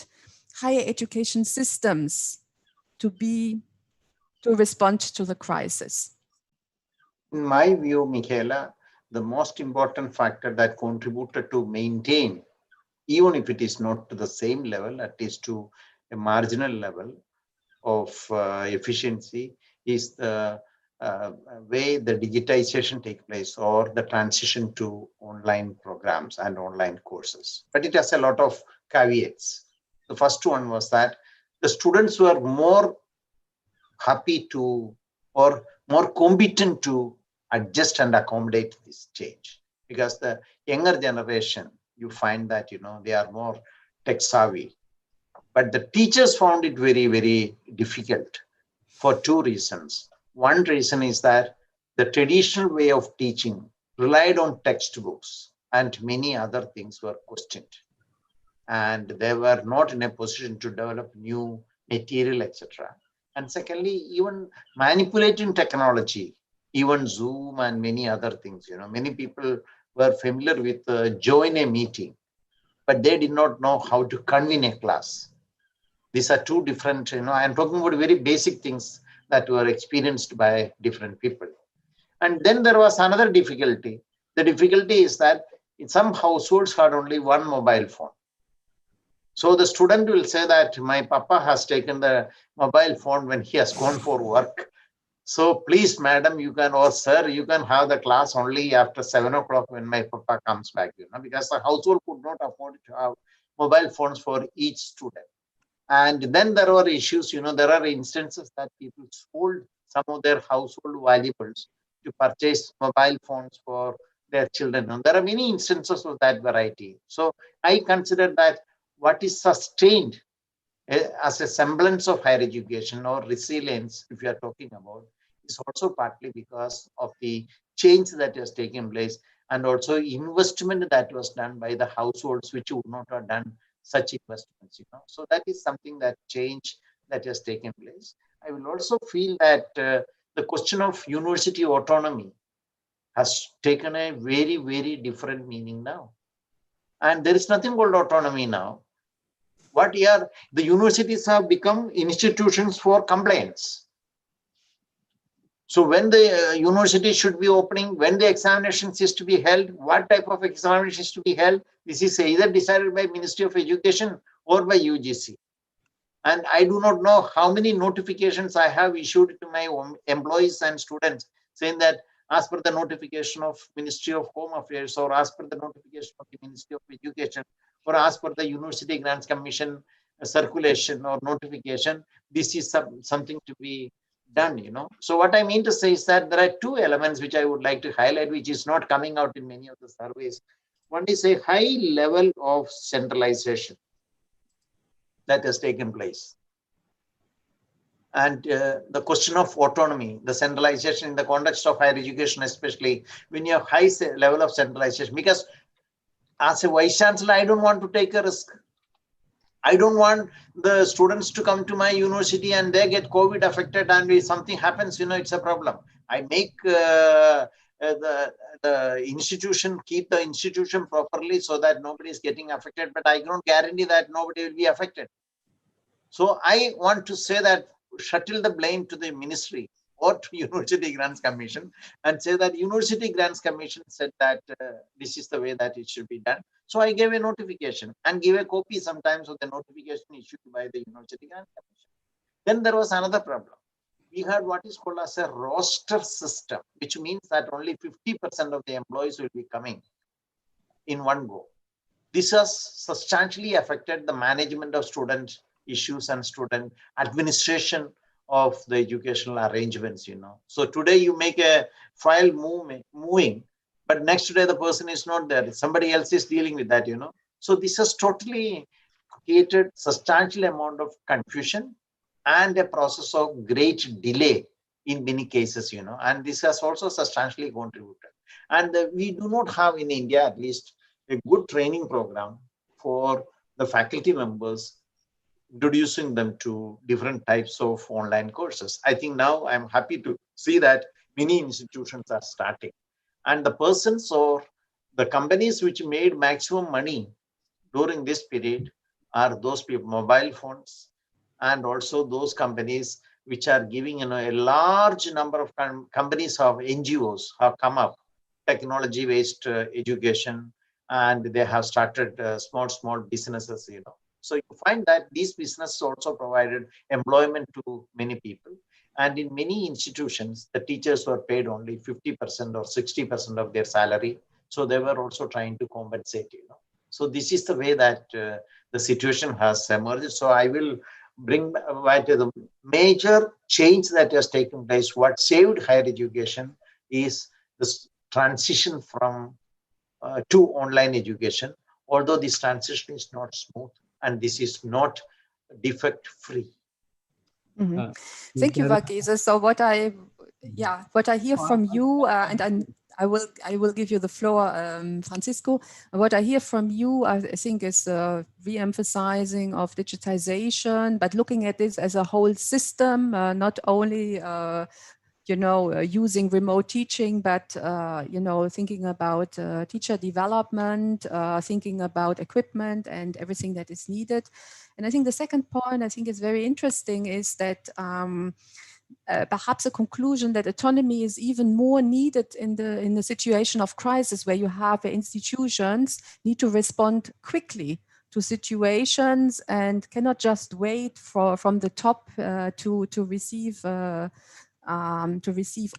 higher education systems to respond to the crisis? In my view, Michaela, the most important factor that contributed to maintain, even if it is not to the same level, at least to a marginal level of efficiency, is the way the digitization takes place or the transition to online programs and online courses. But it has a lot of caveats. The first one was that the students were more happy to or more competent to adjust and accommodate this change, because the younger generation, you find that, they are more tech savvy. But the teachers found it very, very difficult for two reasons. One reason is that the traditional way of teaching relied on textbooks and many other things were questioned. And they were not in a position to develop new material, etc. And secondly, even manipulating technology, even Zoom and many other things, many people were familiar with join a meeting, but they did not know how to convene a class. These are two different, I'm talking about very basic things that were experienced by different people. And then there was another difficulty. The difficulty is that in some households had only one mobile phone. So the student will say that my papa has taken the mobile phone when he has gone for work. So please, madam, you can, or sir, you can have the class only after 7 o'clock when my papa comes back, because the household could not afford to have mobile phones for each student. And then there were issues, there are instances that people sold some of their household valuables to purchase mobile phones for their children. And there are many instances of that variety. So I consider that what is sustained as a semblance of higher education or resilience, if you are talking about, is also partly because of the change that has taken place and also investment that was done by the households which would not have done such investments. So that is something, that change that has taken place. I will also feel that the question of university autonomy has taken a very, very different meaning now. And there is nothing called autonomy now. The universities have become institutions for compliance. So when the university should be opening, when the examinations is to be held, what type of examinations to be held, this is either decided by Ministry of Education or by UGC. And I do not know how many notifications I have issued to my employees and students saying that as per the notification of Ministry of Home Affairs, or as per the notification of the Ministry of Education, or as per the University Grants Commission circulation or notification, this is something to be done, So what I mean to say is that there are two elements which I would like to highlight, which is not coming out in many of the surveys. One is a high level of centralization that has taken place. And the question of autonomy, the centralization in the context of higher education, especially when you have high level of centralization, because as a vice chancellor, I don't want to take a risk. I don't want the students to come to my university and they get COVID affected, and if something happens, it's a problem. I make the institution, keep the institution properly so that nobody is getting affected, but I don't guarantee that nobody will be affected. So I want to say that shuttle the blame to the ministry or to University Grants Commission and say that University Grants Commission said that this is the way that it should be done. So I gave a notification and give a copy sometimes of the notification issued by the University Grants Commission. Then there was another problem. We had what is called as a roster system, which means that only 50% of the employees will be coming in one go. This has substantially affected the management of student issues and student administration of the educational arrangements, So today you make a file moving, but next day the person is not there. Somebody else is dealing with that, So this has totally created substantial amount of confusion and a process of great delay in many cases, and this has also substantially contributed. And we do not have in India, at least, a good training program for the faculty members, introducing them to different types of online courses. I think now I'm happy to see that many institutions are starting. And the persons or the companies which made maximum money during this period are those people, mobile phones, and also those companies which are giving, a large number of companies of NGOs have come up, technology-based education, and they have started small businesses, So you find that these businesses also provided employment to many people. And in many institutions, the teachers were paid only 50% or 60% of their salary. So they were also trying to compensate, So this is the way that the situation has emerged. So I will bring back to the major change that has taken place. What saved higher education is this transition from to online education, although this transition is not smooth and this is not defect free. Thank you, Varghese. So what I hear from you, and I will give you the floor, Francisco. What I hear from you, I think, is re-emphasizing of digitization, but looking at this as a whole system, not only using remote teaching, but thinking about teacher development, thinking about equipment and everything that is needed. And I think the second point I think is very interesting is that perhaps a conclusion that autonomy is even more needed in the situation of crisis, where you have institutions need to respond quickly to situations and cannot just wait from the top to receive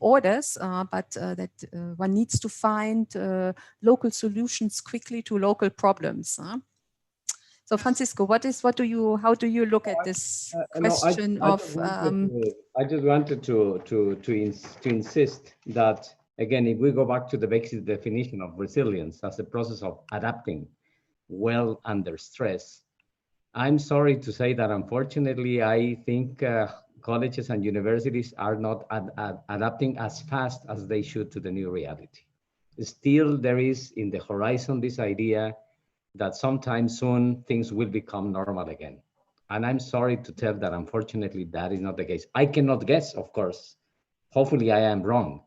orders, but that one needs to find local solutions quickly to local problems. So Francisco, how do you look at this question I just wanted to insist that, again, if we go back to the basic definition of resilience as a process of adapting well under stress, I'm sorry to say that unfortunately, I think colleges and universities are not adapting as fast as they should to the new reality. Still, there is in the horizon this idea that sometime soon things will become normal again. And I'm sorry to tell that unfortunately that is not the case. I cannot guess, of course. Hopefully I am wrong.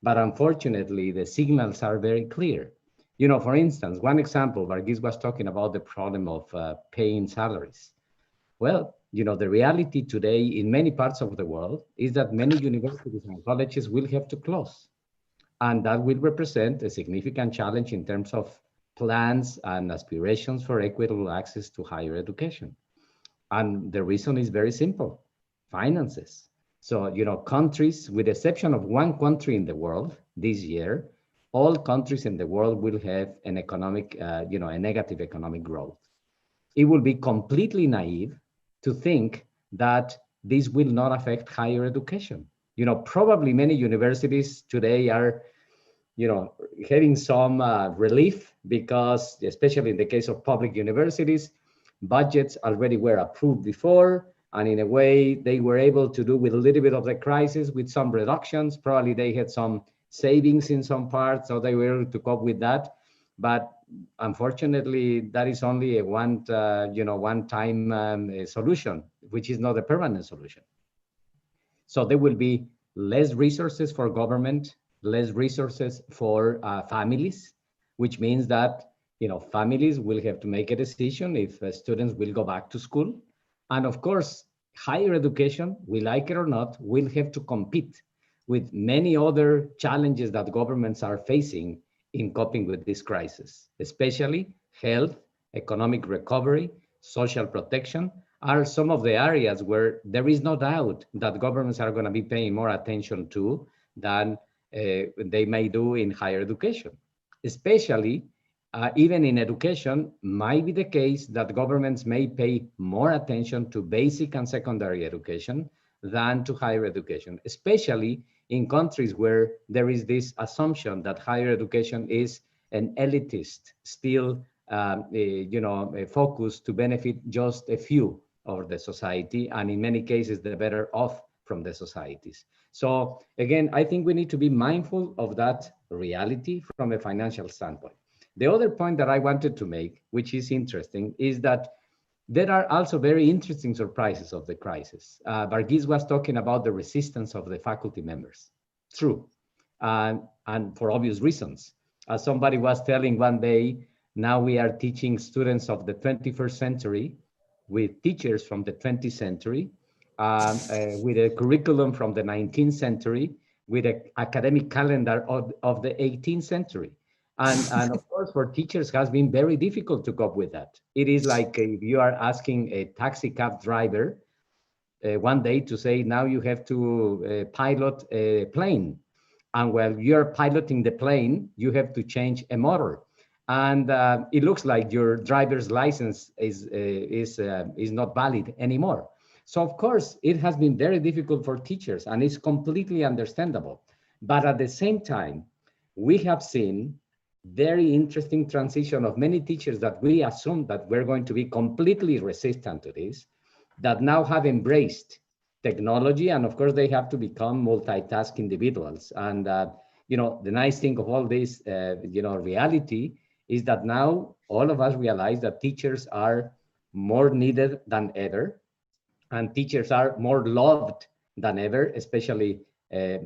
But unfortunately, the signals are very clear. For instance, one example, Varghese was talking about the problem of paying salaries. Well, the reality today in many parts of the world is that many universities and colleges will have to close. And that will represent a significant challenge in terms of plans and aspirations for equitable access to higher education. And the reason is very simple: finances. So, countries, with the exception of one country in the world this year, all countries in the world will have an economic, a negative economic growth. It will be completely naive to think that this will not affect higher education. Probably many universities today are having some relief because, especially in the case of public universities, budgets already were approved before, and in a way they were able to do with a little bit of the crisis with some reductions. Probably they had some savings in some parts, so they were able to cope with that. But unfortunately, that is only a one-time solution, which is not a permanent solution. So there will be less resources for government, less resources for families, which means that families will have to make a decision if students will go back to school. And of course, higher education, we like it or not, will have to compete with many other challenges that governments are facing in coping with this crisis, especially health, economic recovery, social protection are some of the areas where there is no doubt that governments are going to be paying more attention to than they may do in higher education. Especially, even in education, might be the case that governments may pay more attention to basic and secondary education than to higher education, especially in countries where there is this assumption that higher education is an elitist, still focus to benefit just a few of the society, and in many cases, the better off from the societies. So again, I think we need to be mindful of that reality from a financial standpoint. The other point that I wanted to make, which is interesting, is that there are also very interesting surprises of the crisis. Varghese was talking about the resistance of the faculty members. True, and for obvious reasons. As somebody was telling one day, now we are teaching students of the 21st century with teachers from the 20th century, with a curriculum from the 19th century, with an academic calendar of the 18th century. And of course, for teachers, has been very difficult to cope with that. It is like if you are asking a taxi cab driver one day to say, now you have to pilot a plane. And while you're piloting the plane, you have to change a motor. And it looks like your driver's license is not valid anymore. So of course, it has been very difficult for teachers, and it's completely understandable. But at the same time, we have seen very interesting transition of many teachers that we assumed that we're going to be completely resistant to this, that now have embraced technology, and of course they have to become multitask individuals. And the nice thing of all this, reality is that now all of us realize that teachers are more needed than ever, and teachers are more loved than ever, especially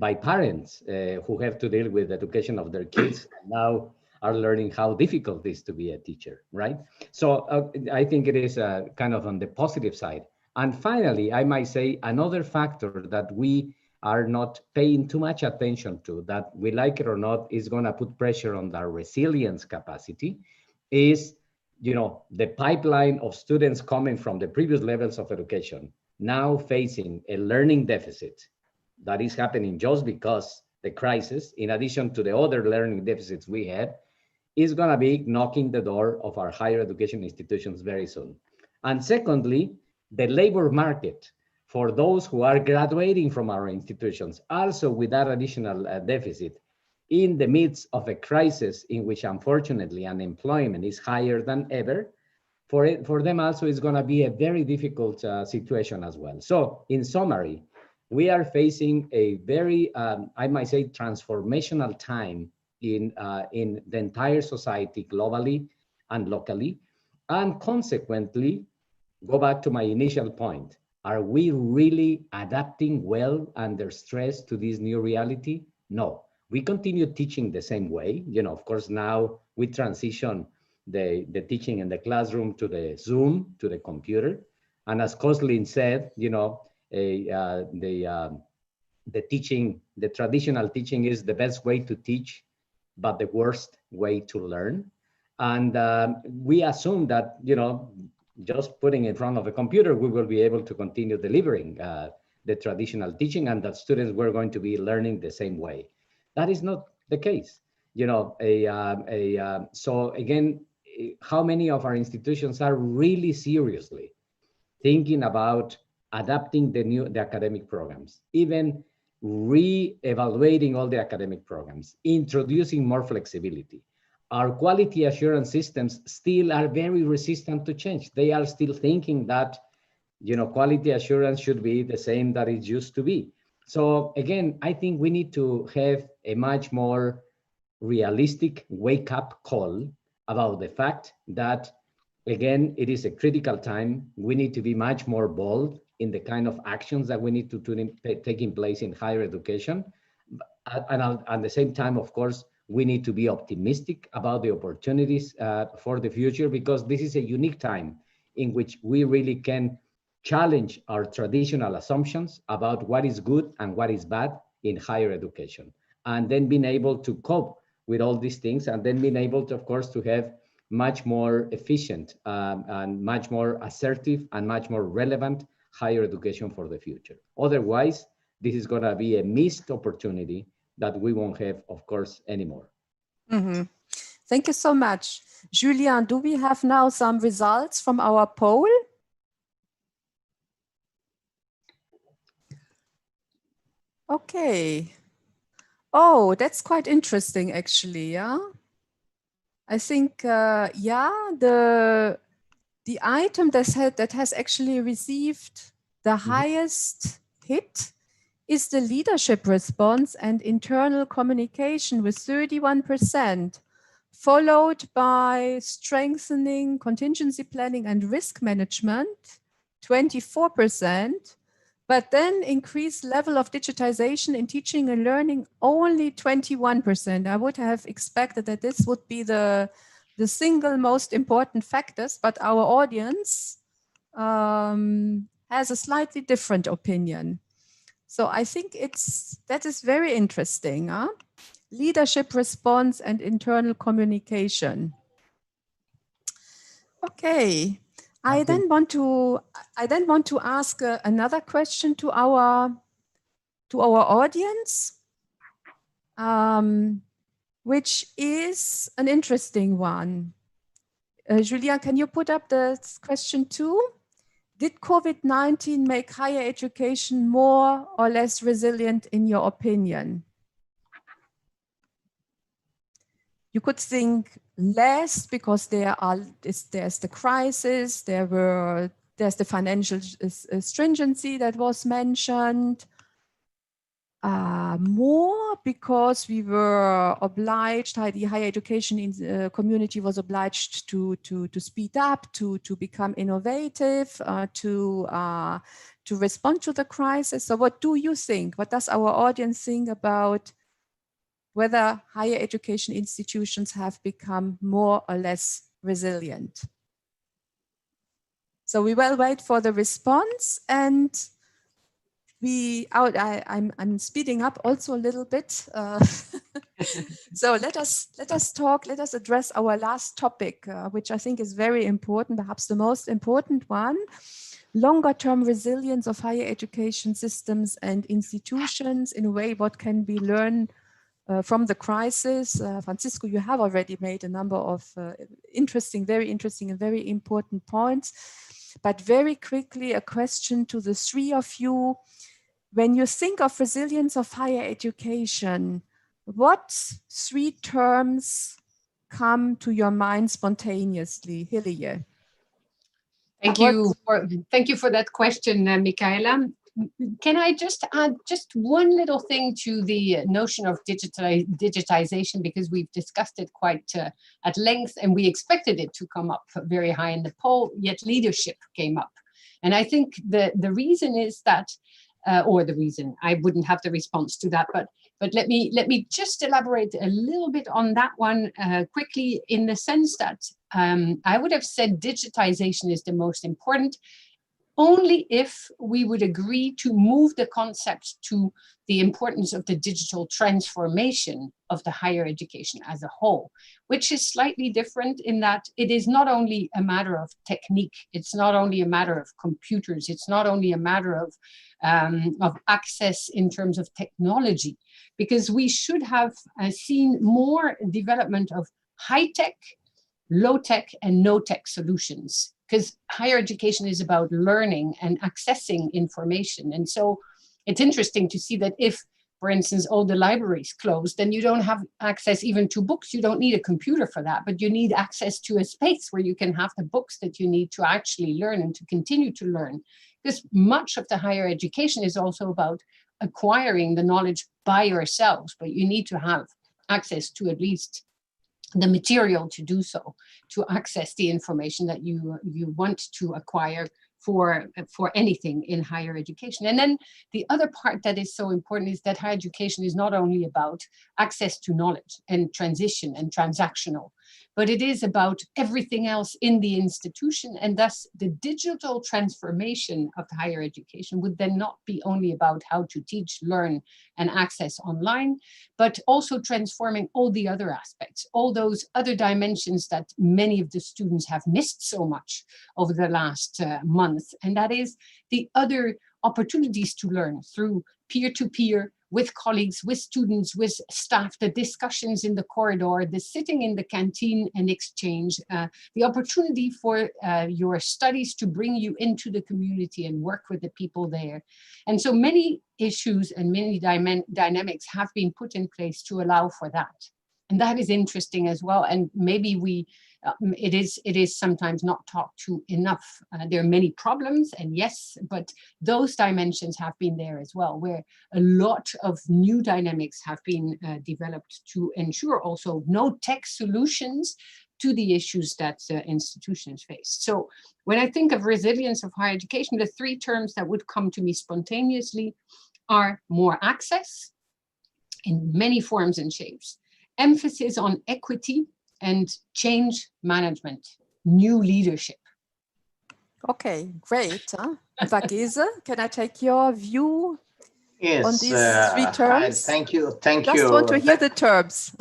by parents who have to deal with the education of their kids and now are learning how difficult it is to be a teacher, right? So I think it is kind of on the positive side. And finally, I might say another factor that we are not paying too much attention to, that we like it or not, is going to put pressure on our resilience capacity, is the pipeline of students coming from the previous levels of education now facing a learning deficit that is happening just because the crisis, in addition to the other learning deficits we had, is going to be knocking the door of our higher education institutions very soon. And secondly, the labor market for those who are graduating from our institutions, also with that additional deficit, in the midst of a crisis in which unfortunately unemployment is higher than ever, for them also is going to be a very difficult situation as well. So in summary, we are facing a very, I might say, transformational time in the entire society globally and locally. And consequently, go back to my initial point, are we really adapting well under stress to this new reality? No, we continue teaching the same way. Of course, now we transition the teaching in the classroom to the Zoom, to the computer. And as Coslin said, the teaching, the traditional teaching is the best way to teach, but the worst way to learn. And we assume that, just putting in front of a computer, we will be able to continue delivering the traditional teaching, and that students were going to be learning the same way. That is not the case. So again, how many of our institutions are really seriously thinking about adapting the academic programs, even re-evaluating all the academic programs, introducing more flexibility? Our quality assurance systems still are very resistant to change. They are still thinking that, quality assurance should be the same that it used to be. So again, I think we need to have a much more realistic wake-up call about the fact that, again, it is a critical time. We need to be much more bold in the kind of actions that we need to take in place in higher education. at the same time, of course, we need to be optimistic about the opportunities for the future, because this is a unique time in which we really can challenge our traditional assumptions about what is good and what is bad in higher education, and then being able to cope with all these things, and then being able to, of course, to have much more efficient and much more assertive and much more relevant higher education for the future. Otherwise, this is going to be a missed opportunity that we won't have, of course, anymore. Mm-hmm. Thank you so much. Julien, do we have now some results from our poll? Okay. Oh, that's quite interesting, actually. Yeah. I think, yeah, the item that has actually received the highest hit is the leadership response and internal communication with 31%, followed by strengthening contingency planning and risk management, 24%, but then increased level of digitization in teaching and learning, only 21%. I would have expected that this would be the single most important factors, but our audience has a slightly different opinion. So I think that is very interesting. Huh? Leadership response and internal communication. Okay, I then want to ask another question to our audience, which is an interesting one. Julien, can you put up the question too? Did COVID-19 make higher education more or less resilient in your opinion? You could think less because there's the crisis, there's the financial stringency that was mentioned. More because we were obliged, the higher education community was obliged to speed up, to become innovative, to respond to the crisis. So what do you think? What does our audience think about whether higher education institutions have become more or less resilient? So we will wait for the response, and I'm speeding up also a little bit. So let us address our last topic, which I think is very important, perhaps the most important one: longer-term resilience of higher education systems and institutions. In a way, what can be learned from the crisis? Francisco, you have already made a number of very interesting and very important points. But very quickly, a question to the three of you. When you think of resilience of higher education, what three terms come to your mind spontaneously? Hilje. Thank you for that question, Michaela. Can I just add just one little thing to the notion of digitization, because we've discussed it quite at length, and we expected it to come up very high in the poll, yet leadership came up. And I think the reason is that, or the reason, I wouldn't have the response to that, but let me just elaborate a little bit on that one quickly, in the sense that I would have said digitization is the most important, only if we would agree to move the concept to the importance of the digital transformation of the higher education as a whole, which is slightly different in that it is not only a matter of technique, it's not only a matter of computers, it's not only a matter of access in terms of technology, because we should have seen more development of high-tech, low-tech, and no-tech solutions, because higher education is about learning and accessing information. And so it's interesting to see that if, for instance, all the libraries closed, then you don't have access even to books. You don't need a computer for that, but you need access to a space where you can have the books that you need to actually learn and to continue to learn. Because much of the higher education is also about acquiring the knowledge by yourselves, but you need to have access to at least the material to do so, to access the information that you want to acquire for anything in higher education. And then the other part that is so important is that higher education is not only about access to knowledge and transition and transactional, but it is about everything else in the institution. And thus the digital transformation of higher education would then not be only about how to teach, learn, and access online, but also transforming all the other aspects, all those other dimensions that many of the students have missed so much over the last month. And that is the other opportunities to learn through peer-to-peer, with colleagues, with students, with staff, the discussions in the corridor, the sitting in the canteen and exchange, the opportunity for your studies to bring you into the community and work with the people there. And so many issues and many dynamics have been put in place to allow for that. And that is interesting as well. And maybe it is sometimes not talked to enough. There are many problems, and yes, but those dimensions have been there as well, where a lot of new dynamics have been developed to ensure also no tech solutions to the issues that institutions face. So when I think of resilience of higher education, the three terms that would come to me spontaneously are more access in many forms and shapes, emphasis on equity, and change management, new leadership. Okay, great. Vakeze, can I take your view Yes, on these three terms? thank you. Thank Just you. want to hear the terms.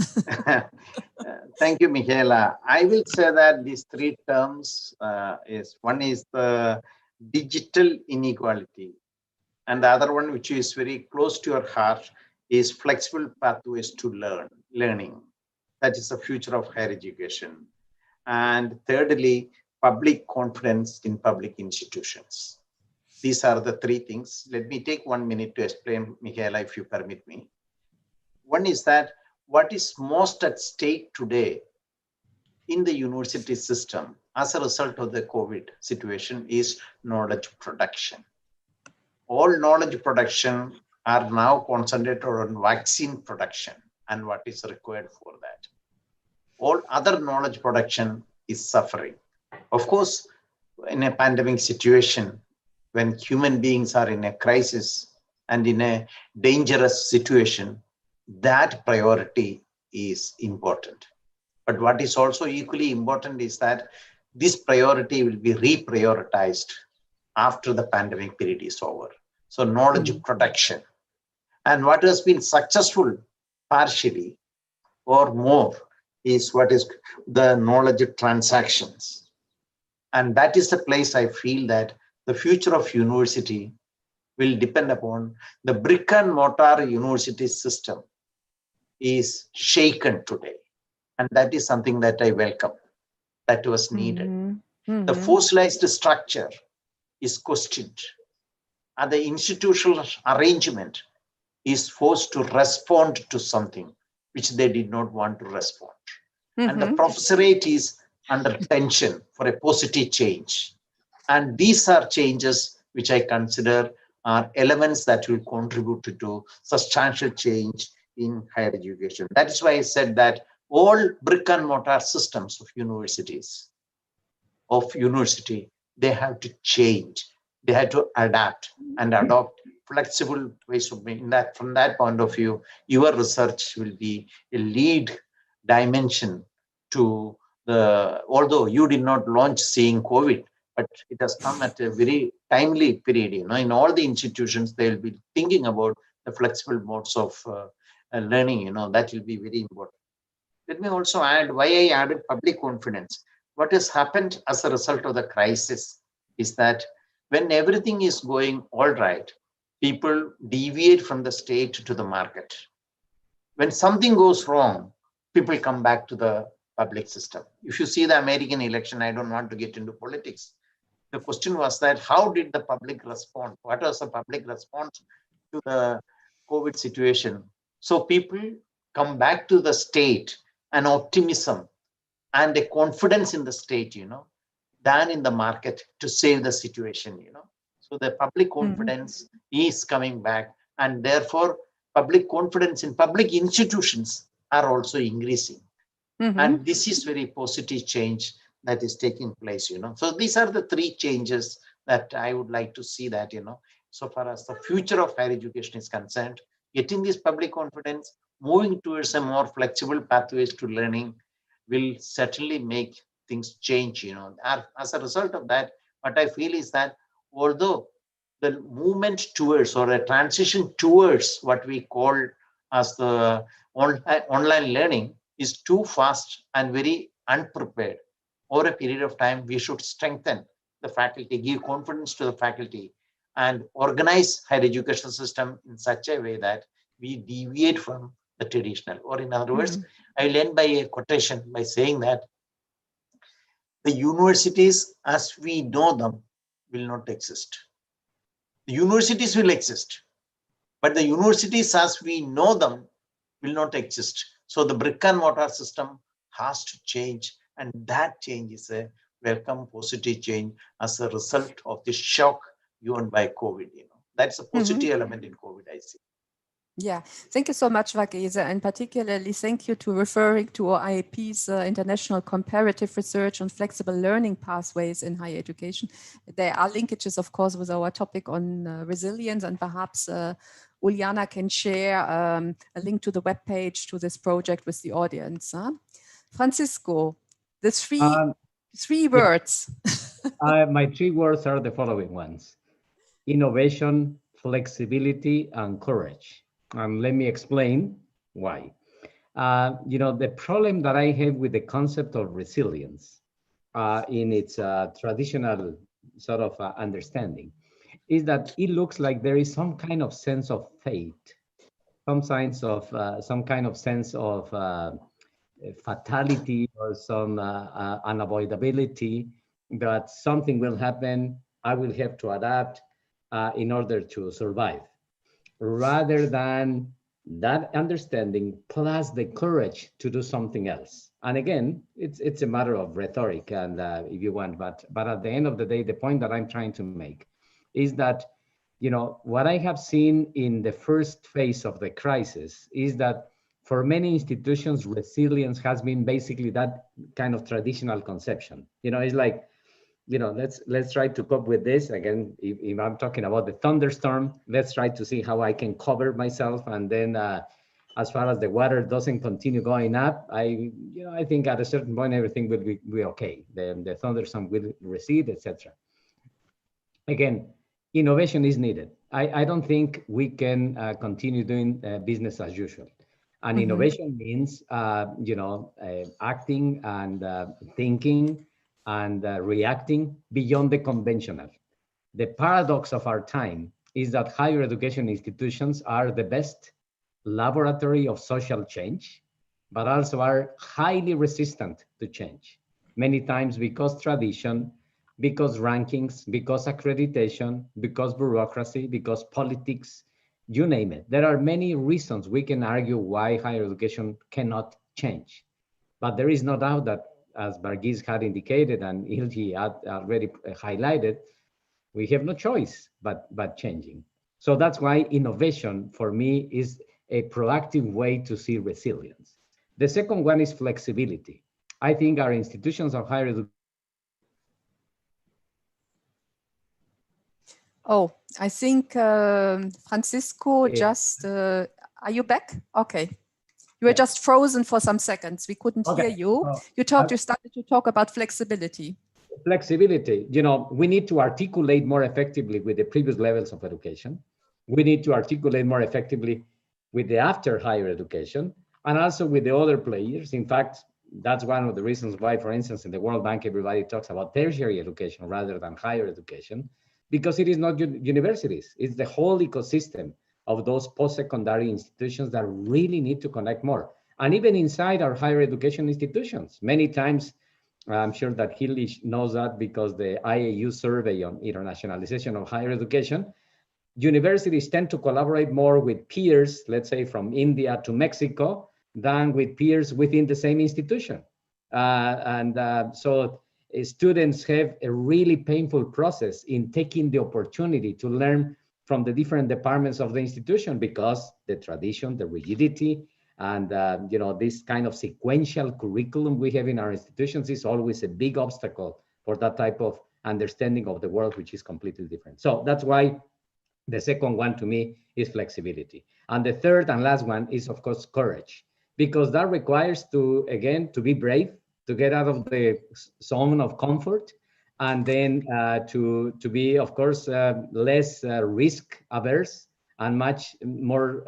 Thank you, Michaela. I will say that these three terms one is the digital inequality, and the other one, which is very close to your heart, is flexible pathways to learning. That is the future of higher education. And thirdly, public confidence in public institutions. These are the three things. Let me take 1 minute to explain, Michaela, if you permit me. One is that what is most at stake today in the university system as a result of the COVID situation is knowledge production. All knowledge production are now concentrated on vaccine production and what is required for that. All other knowledge production is suffering. Of course, in a pandemic situation, when human beings are in a crisis and in a dangerous situation, that priority is important. But what is also equally important is that this priority will be reprioritized after the pandemic period is over. So knowledge production. And what has been successful partially or more is what is the knowledge transactions. And that is the place I feel that the future of university will depend upon the brick and mortar university system is shaken today. And that is something that I welcome, that was needed. The fossilized structure is questioned, and the institutional arrangement is forced to respond to something which they did not want to respond. And the professorate is under tension for a positive change. And these are changes which I consider are elements that will contribute to substantial change in higher education. That is why I said that all brick and mortar systems of university, they have to change. They have to adapt and adopt flexible ways of making that. From that point of view, your research will be a lead dimension to the, although you did not launch seeing COVID, but it has come at a very timely period. In all the institutions, they will be thinking about the flexible modes of learning. That will be very important. Let me also add why I added public confidence. What has happened as a result of the crisis is that when everything is going all right, people deviate from the state to the market. When something goes wrong, people come back to the public system. If you see the American election, I don't want to get into politics. The question was that how did the public respond? What was the public response to the COVID situation? So people come back to the state, an optimism and a confidence in the state, than in the market to save the situation, So the public confidence is coming back, and therefore public confidence in public institutions are also increasing. And this is very positive change that is taking place, So these are the three changes that I would like to see that, so far as the future of higher education is concerned, getting this public confidence, moving towards a more flexible pathways to learning will certainly make things change, As a result of that, what I feel is that although the movement towards or a transition towards what we call as the online learning is too fast and very unprepared, over a period of time, we should strengthen the faculty, give confidence to the faculty, and organize higher education system in such a way that we deviate from the traditional. Or in other words, I'll end by a quotation by saying that the universities as we know them will not exist. The universities will exist, but the universities as we know them will not exist. So the brick and mortar system has to change, and that change is a welcome positive change as a result of the shock given by COVID. That's a positive element in COVID, I see. Yeah, thank you so much, Vagese, and particularly thank you to referring to IIEP's international comparative research on flexible learning pathways in higher education. There are linkages, of course, with our topic on resilience, and perhaps Uliana can share a link to the webpage to this project with the audience. Francisco, the three words. My 3 words are the following ones: innovation, flexibility, and courage. Let me explain why. The problem that I have with the concept of resilience in its traditional sort of understanding is that it looks like there is some kind of sense of fate, some kind of sense of fatality or some unavoidability, that something will happen, I will have to adapt in order to survive, rather than that understanding plus the courage to do something else. And again, it's a matter of rhetoric, and if you want, but at the end of the day, the point that I'm trying to make is that, what I have seen in the first phase of the crisis is that for many institutions, resilience has been basically that kind of traditional conception. It's like, let's try to cope with this. Again, if I'm talking about the thunderstorm, let's try to see how I can cover myself. And then as far as the water doesn't continue going up, I think at a certain point, everything will be okay. The thunderstorm will recede, etc. Again, innovation is needed. I don't think we can continue doing business as usual. And innovation means, acting and thinking and reacting beyond the conventional. The paradox of our time is that higher education institutions are the best laboratory of social change, but also are highly resistant to change. Many times because tradition, because rankings, because accreditation, because bureaucracy, because politics, you name it. There are many reasons we can argue why higher education cannot change. But there is no doubt that, as Varghese had indicated and Ilji had already highlighted, we have no choice but changing. So that's why innovation for me is a proactive way to see resilience. The second one is flexibility. I think our institutions of higher education. Oh, I think Francisco just, are you back? Okay. You were just frozen for some seconds. We couldn't hear you. You started to talk about flexibility. Flexibility, we need to articulate more effectively with the previous levels of education. We need to articulate more effectively with the after higher education and also with the other players. In fact, that's one of the reasons why, for instance, in the World Bank, everybody talks about tertiary education rather than higher education, because it is not universities, it's the whole ecosystem of those post-secondary institutions that really need to connect more. And even inside our higher education institutions, many times, I'm sure that Hilly knows that because the IAU survey on internationalization of higher education, universities tend to collaborate more with peers, let's say from India to Mexico, than with peers within the same institution. So students have a really painful process in taking the opportunity to learn from the different departments of the institution, because the tradition, the rigidity, and this kind of sequential curriculum we have in our institutions is always a big obstacle for that type of understanding of the world, which is completely different. So that's why the second one to me is flexibility. And the third and last one is, of course, courage, because that requires to be brave, to get out of the zone of comfort, and then to be, of course, less risk averse and much more,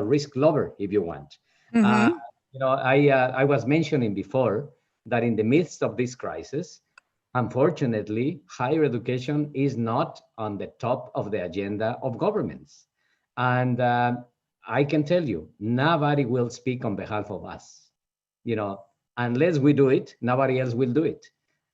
risk lover, if you want. Mhm. I was mentioning before that in the midst of this crisis, unfortunately, higher education is not on the top of the agenda of governments. And I can tell you, nobody will speak on behalf of us. Unless we do it, nobody else will do it.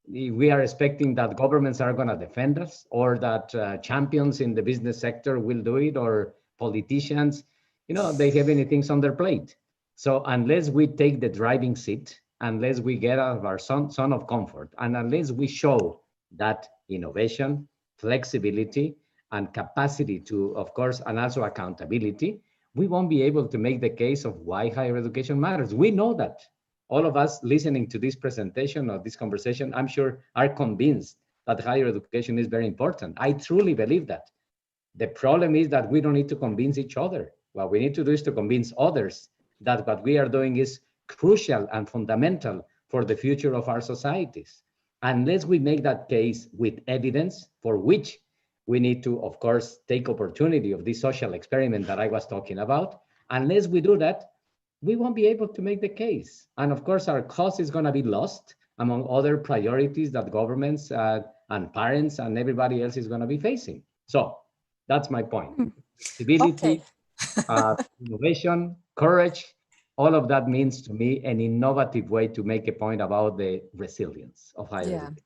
We are expecting that governments are going to defend us, or that champions in the business sector will do it, or politicians, they have many things on their plate. So unless we take the driving seat, unless we get out of our zone of comfort, and unless we show that innovation, flexibility, and capacity to, of course, and also accountability, we won't be able to make the case of why higher education matters. We know that. All of us listening to this presentation or this conversation, I'm sure, are convinced that higher education is very important. I truly believe that. The problem is that we don't need to convince each other. What we need to do is to convince others that what we are doing is crucial and fundamental for the future of our societies. Unless we make that case with evidence, for which we need to, of course, take opportunity of this social experiment that I was talking about, unless we do that, we won't be able to make the case. And of course, our cause is going to be lost among other priorities that governments and parents and everybody else is going to be facing. So that's my point. Flexibility, innovation, courage, all of that means to me an innovative way to make a point about the resilience of higher education.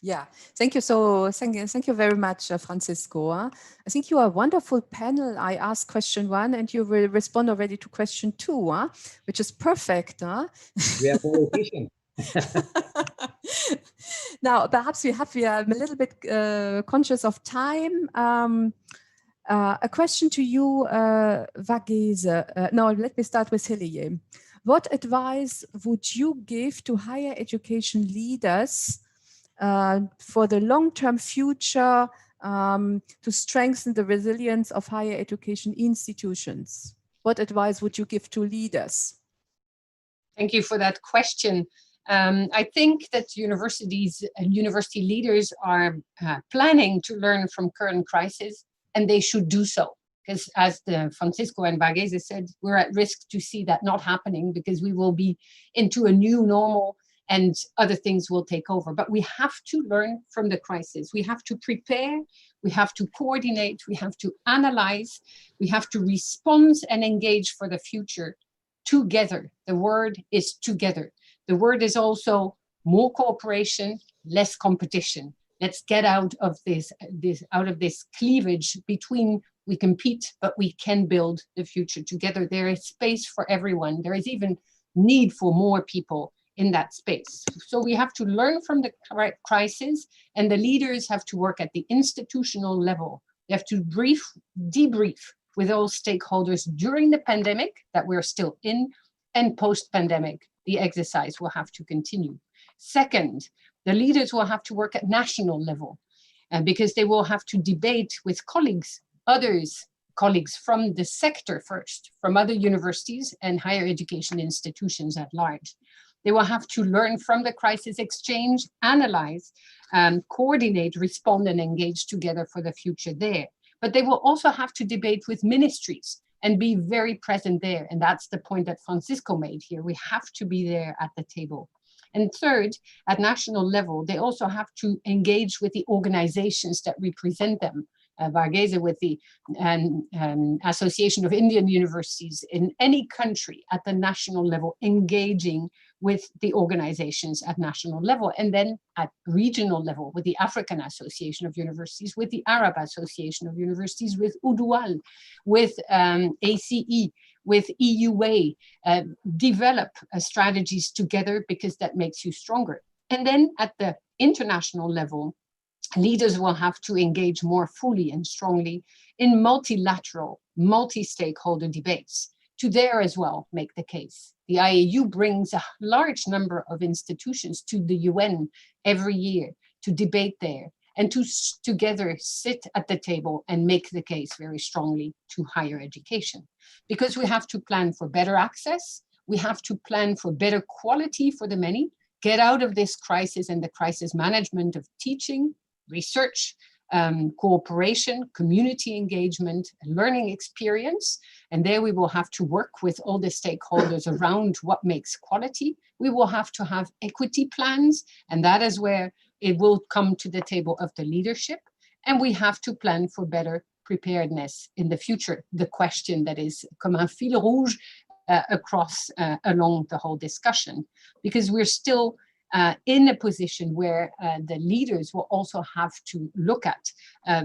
Yeah, thank you. So thank you very much, Francisco. I think you are a wonderful panel. I asked question 1 and you will respond already to question 2, which is perfect. We are very efficient. Now, perhaps we are a little bit conscious of time. A question to you, Varghese. No, let me start with Hillier. What advice would you give to higher education leaders for the long-term future to strengthen the resilience of higher education institutions? What advice would you give to leaders? Thank you for that question. I think that universities and university leaders are planning to learn from current crisis, and they should do so. Because as Francisco and Varghese said, we're at risk to see that not happening, because we will be into a new normal and other things will take over. But we have to learn from the crisis. We have to prepare, we have to coordinate, we have to analyze, we have to respond and engage for the future together. The word is together. The word is also more cooperation, less competition. Let's get out of this cleavage between we compete, but we can build the future together. There is space for everyone. There is even need for more people in that space. So we have to learn from the crisis, and the leaders have to work at the institutional level. They have to debrief with all stakeholders during the pandemic that we're still in, and post-pandemic, the exercise will have to continue. Second, the leaders will have to work at national level, because they will have to debate with colleagues from the sector first, from other universities and higher education institutions at large. They will have to learn from the crisis, exchange, analyze, coordinate, respond, and engage together for the future there. But they will also have to debate with ministries and be very present there. And that's the point that Francisco made here. We have to be there at the table. And third, at national level, they also have to engage with the organizations that represent them. Varghese with the Association of Indian Universities in any country at the national level, engaging with the organizations at national level, and then at regional level with the African Association of Universities, with the Arab Association of Universities, with UDUAL, with ACE, with EUA, develop strategies together, because that makes you stronger. And then at the international level, leaders will have to engage more fully and strongly in multilateral, multi-stakeholder debates to there as well make the case. The IAU brings a large number of institutions to the UN every year to debate there and to together sit at the table and make the case very strongly to higher education. Because we have to plan for better access, we have to plan for better quality for the many, get out of this crisis and the crisis management of teaching, research, cooperation, community engagement, learning experience. And there we will have to work with all the stakeholders around what makes quality. We will have to have equity plans, and that is where it will come to the table of the leadership. And we have to plan for better preparedness in the future. The question that is comme un fil rouge along the whole discussion, because we're still in a position where the leaders will also have to look at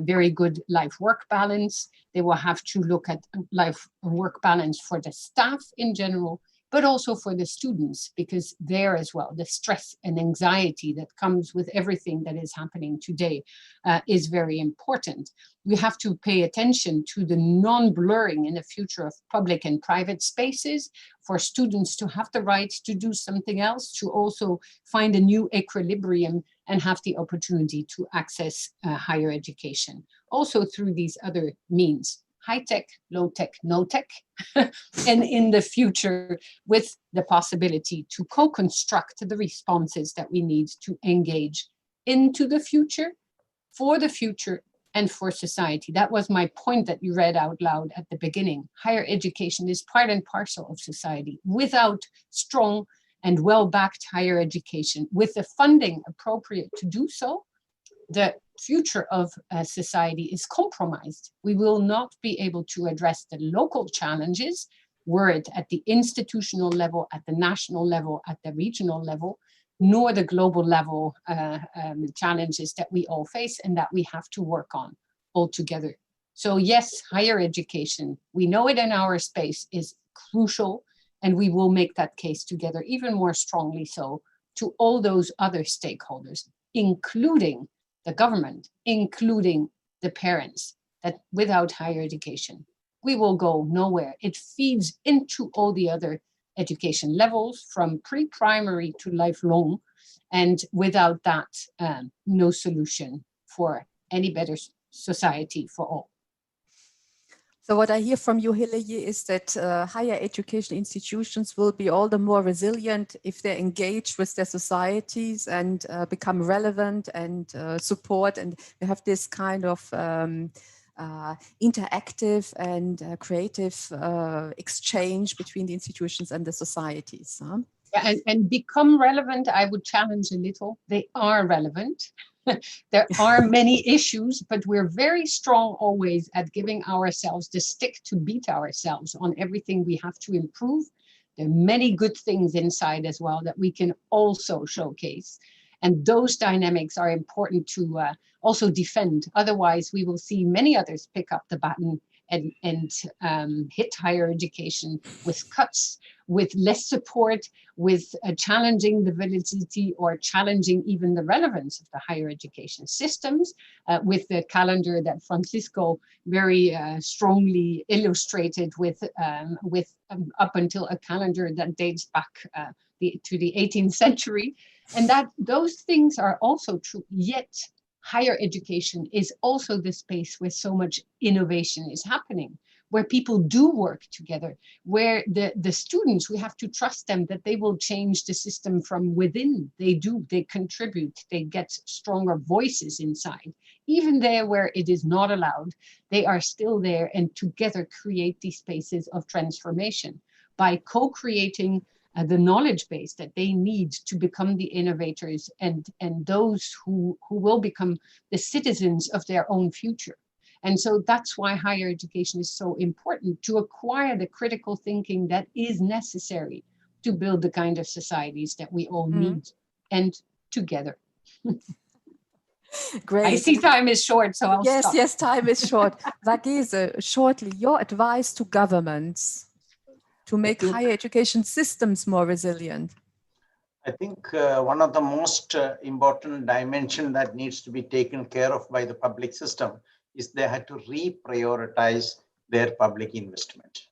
very good life-work balance. They will have to look at life-work balance for the staff in general, but also for the students, because there as well, the stress and anxiety that comes with everything that is happening today is very important. We have to pay attention to the non-blurring in the future of public and private spaces, for students to have the right to do something else, to also find a new equilibrium and have the opportunity to access higher education, also through these other means. High tech, low tech, no tech, and in the future with the possibility to co-construct the responses that we need to engage into the future, for the future, and for society. That was my point that you read out loud at the beginning. Higher education is part and parcel of society. Without strong and well-backed higher education, with the funding appropriate to do so, the future of society is compromised. We will not be able to address the local challenges, were it at the institutional level, at the national level, at the regional level, nor the global level challenges that we all face and that we have to work on all together. So yes, higher education, we know it in our space, is crucial, and we will make that case together even more strongly so to all those other stakeholders, including the government, including the parents, that without higher education, we will go nowhere. It feeds into all the other education levels from pre-primary to lifelong. And without that, no solution for any better society for all. So what I hear from you, Hilary, is that higher education institutions will be all the more resilient if they engage with their societies and become relevant and support, and they have this kind of interactive and creative exchange between the institutions and the societies. Huh? Yeah, and become relevant, I would challenge a little. They are relevant. There are many issues, but we're very strong always at giving ourselves the stick to beat ourselves on everything we have to improve. There are many good things inside as well that we can also showcase. And those dynamics are important to also defend. Otherwise, we will see many others pick up the baton and hit higher education with cuts, with less support, with challenging the validity or challenging even the relevance of the higher education systems, with the calendar that Francisco very strongly illustrated with up until a calendar that dates back to the 18th century. And that those things are also true, yet higher education is also the space where so much innovation is happening, where people do work together, where the students, we have to trust them that they will change the system from within. They contribute, they get stronger voices inside. Even there where it is not allowed, they are still there and together create these spaces of transformation by co-creating the knowledge base that they need to become the innovators and those who will become the citizens of their own future. And so that's why higher education is so important, to acquire the critical thinking that is necessary to build the kind of societies that we all need and together. Great. I see time is short, so I'll stop. Yes, time is short. Vagese, shortly, your advice to governments to make higher education systems more resilient? I think one of the most important dimension that needs to be taken care of by the public system is they had to reprioritize their public investment.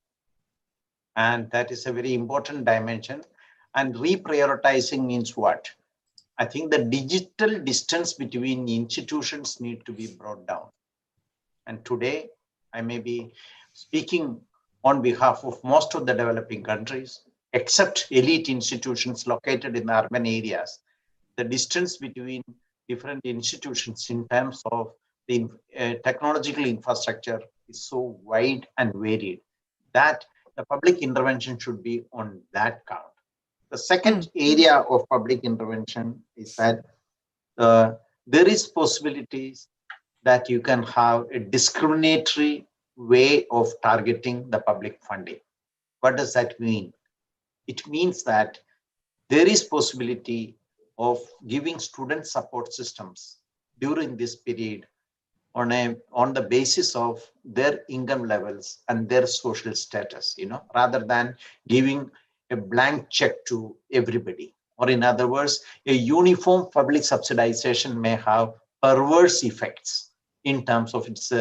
And that is a very important dimension. And reprioritizing means what? I think the digital distance between institutions need to be brought down. And today, I may be speaking on behalf of most of the developing countries, except elite institutions located in urban areas. The distance between different institutions in terms of the technological infrastructure is so wide and varied that the public intervention should be on that count. The second area of public intervention is that there is possibilities that you can have a discriminatory way of targeting the public funding. What does that mean? It means that there is possibility of giving student support systems during this period on the basis of their income levels and their social status, rather than giving a blank check to everybody. Or in other words, a uniform public subsidization may have perverse effects in terms of its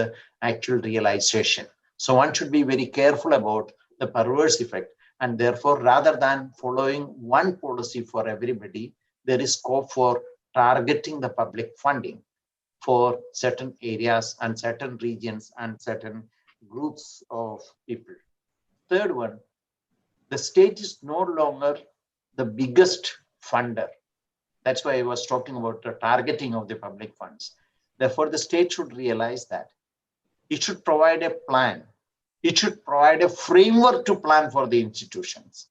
actual realization. So one should be very careful about the perverse effect. And therefore, rather than following one policy for everybody, there is scope for targeting the public funding for certain areas and certain regions and certain groups of people. Third one, the state is no longer the biggest funder. That's why I was talking about the targeting of the public funds. Therefore, the state should realize that it should provide a plan. It should provide a framework to plan for the institutions.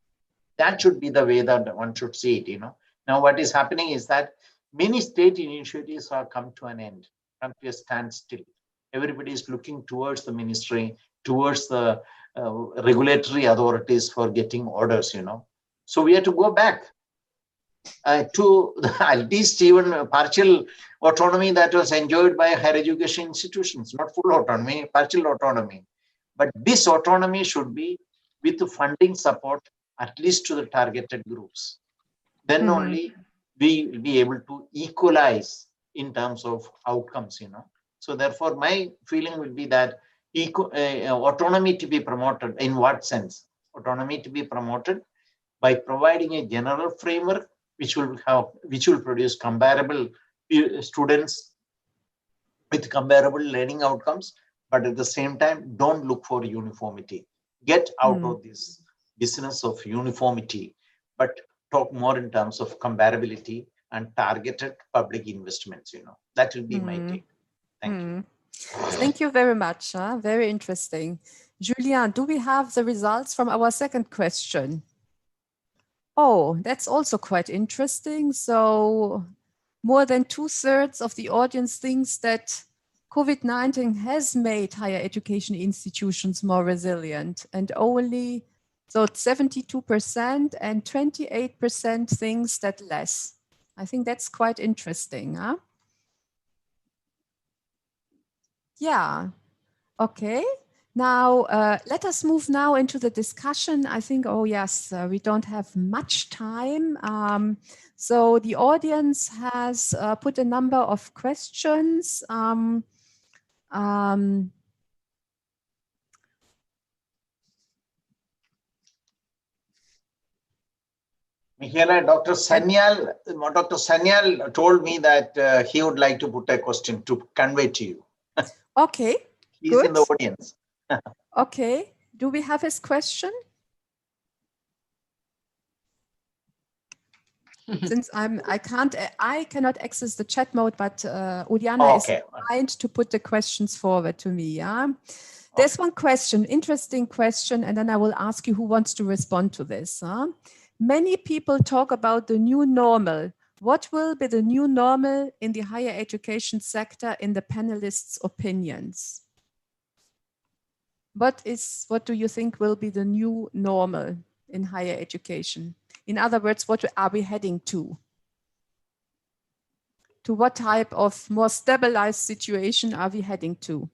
That should be the way that one should see it, Now, what is happening is that many state initiatives have come to an end, come to a standstill. Everybody is looking towards the ministry, towards the regulatory authorities for getting orders, So we have to go back to at least even partial autonomy that was enjoyed by higher education institutions, not full autonomy, partial autonomy. But this autonomy should be with the funding support, at least to the targeted groups. Then only we will be able to equalize in terms of outcomes, So therefore, my feeling will be that autonomy to be promoted. In what sense? Autonomy to be promoted by providing a general framework which will produce comparable students with comparable learning outcomes, but at the same time, don't look for uniformity. Get out of this business of uniformity, but talk more in terms of comparability and targeted public investments, That will be my take. Thank you. Thank you very much. Very interesting. Julien, do we have the results from our second question? Oh, that's also quite interesting. So more than 2/3 of the audience thinks that COVID-19 has made higher education institutions more resilient, and only, so 72% and 28% thinks that less. I think that's quite interesting. Huh? Yeah, okay. Now, let us move now into the discussion. I think, oh yes, we don't have much time. So the audience has put a number of questions. Michaela, Dr. Sanyal told me that he would like to put a question to convey to you. Okay, He's good. in the audience. Okay, do we have his question? Since I cannot access the chat mode, but Udiana is kind to put the questions forward to me. Yeah, there's one question, interesting question, and then I will ask you who wants to respond to this. Many people talk about the new normal. What will be the new normal in the higher education sector in the panelists' opinions? What do you think will be the new normal in higher education? In other words, what are we heading to? To what type of more stabilized situation are we heading to?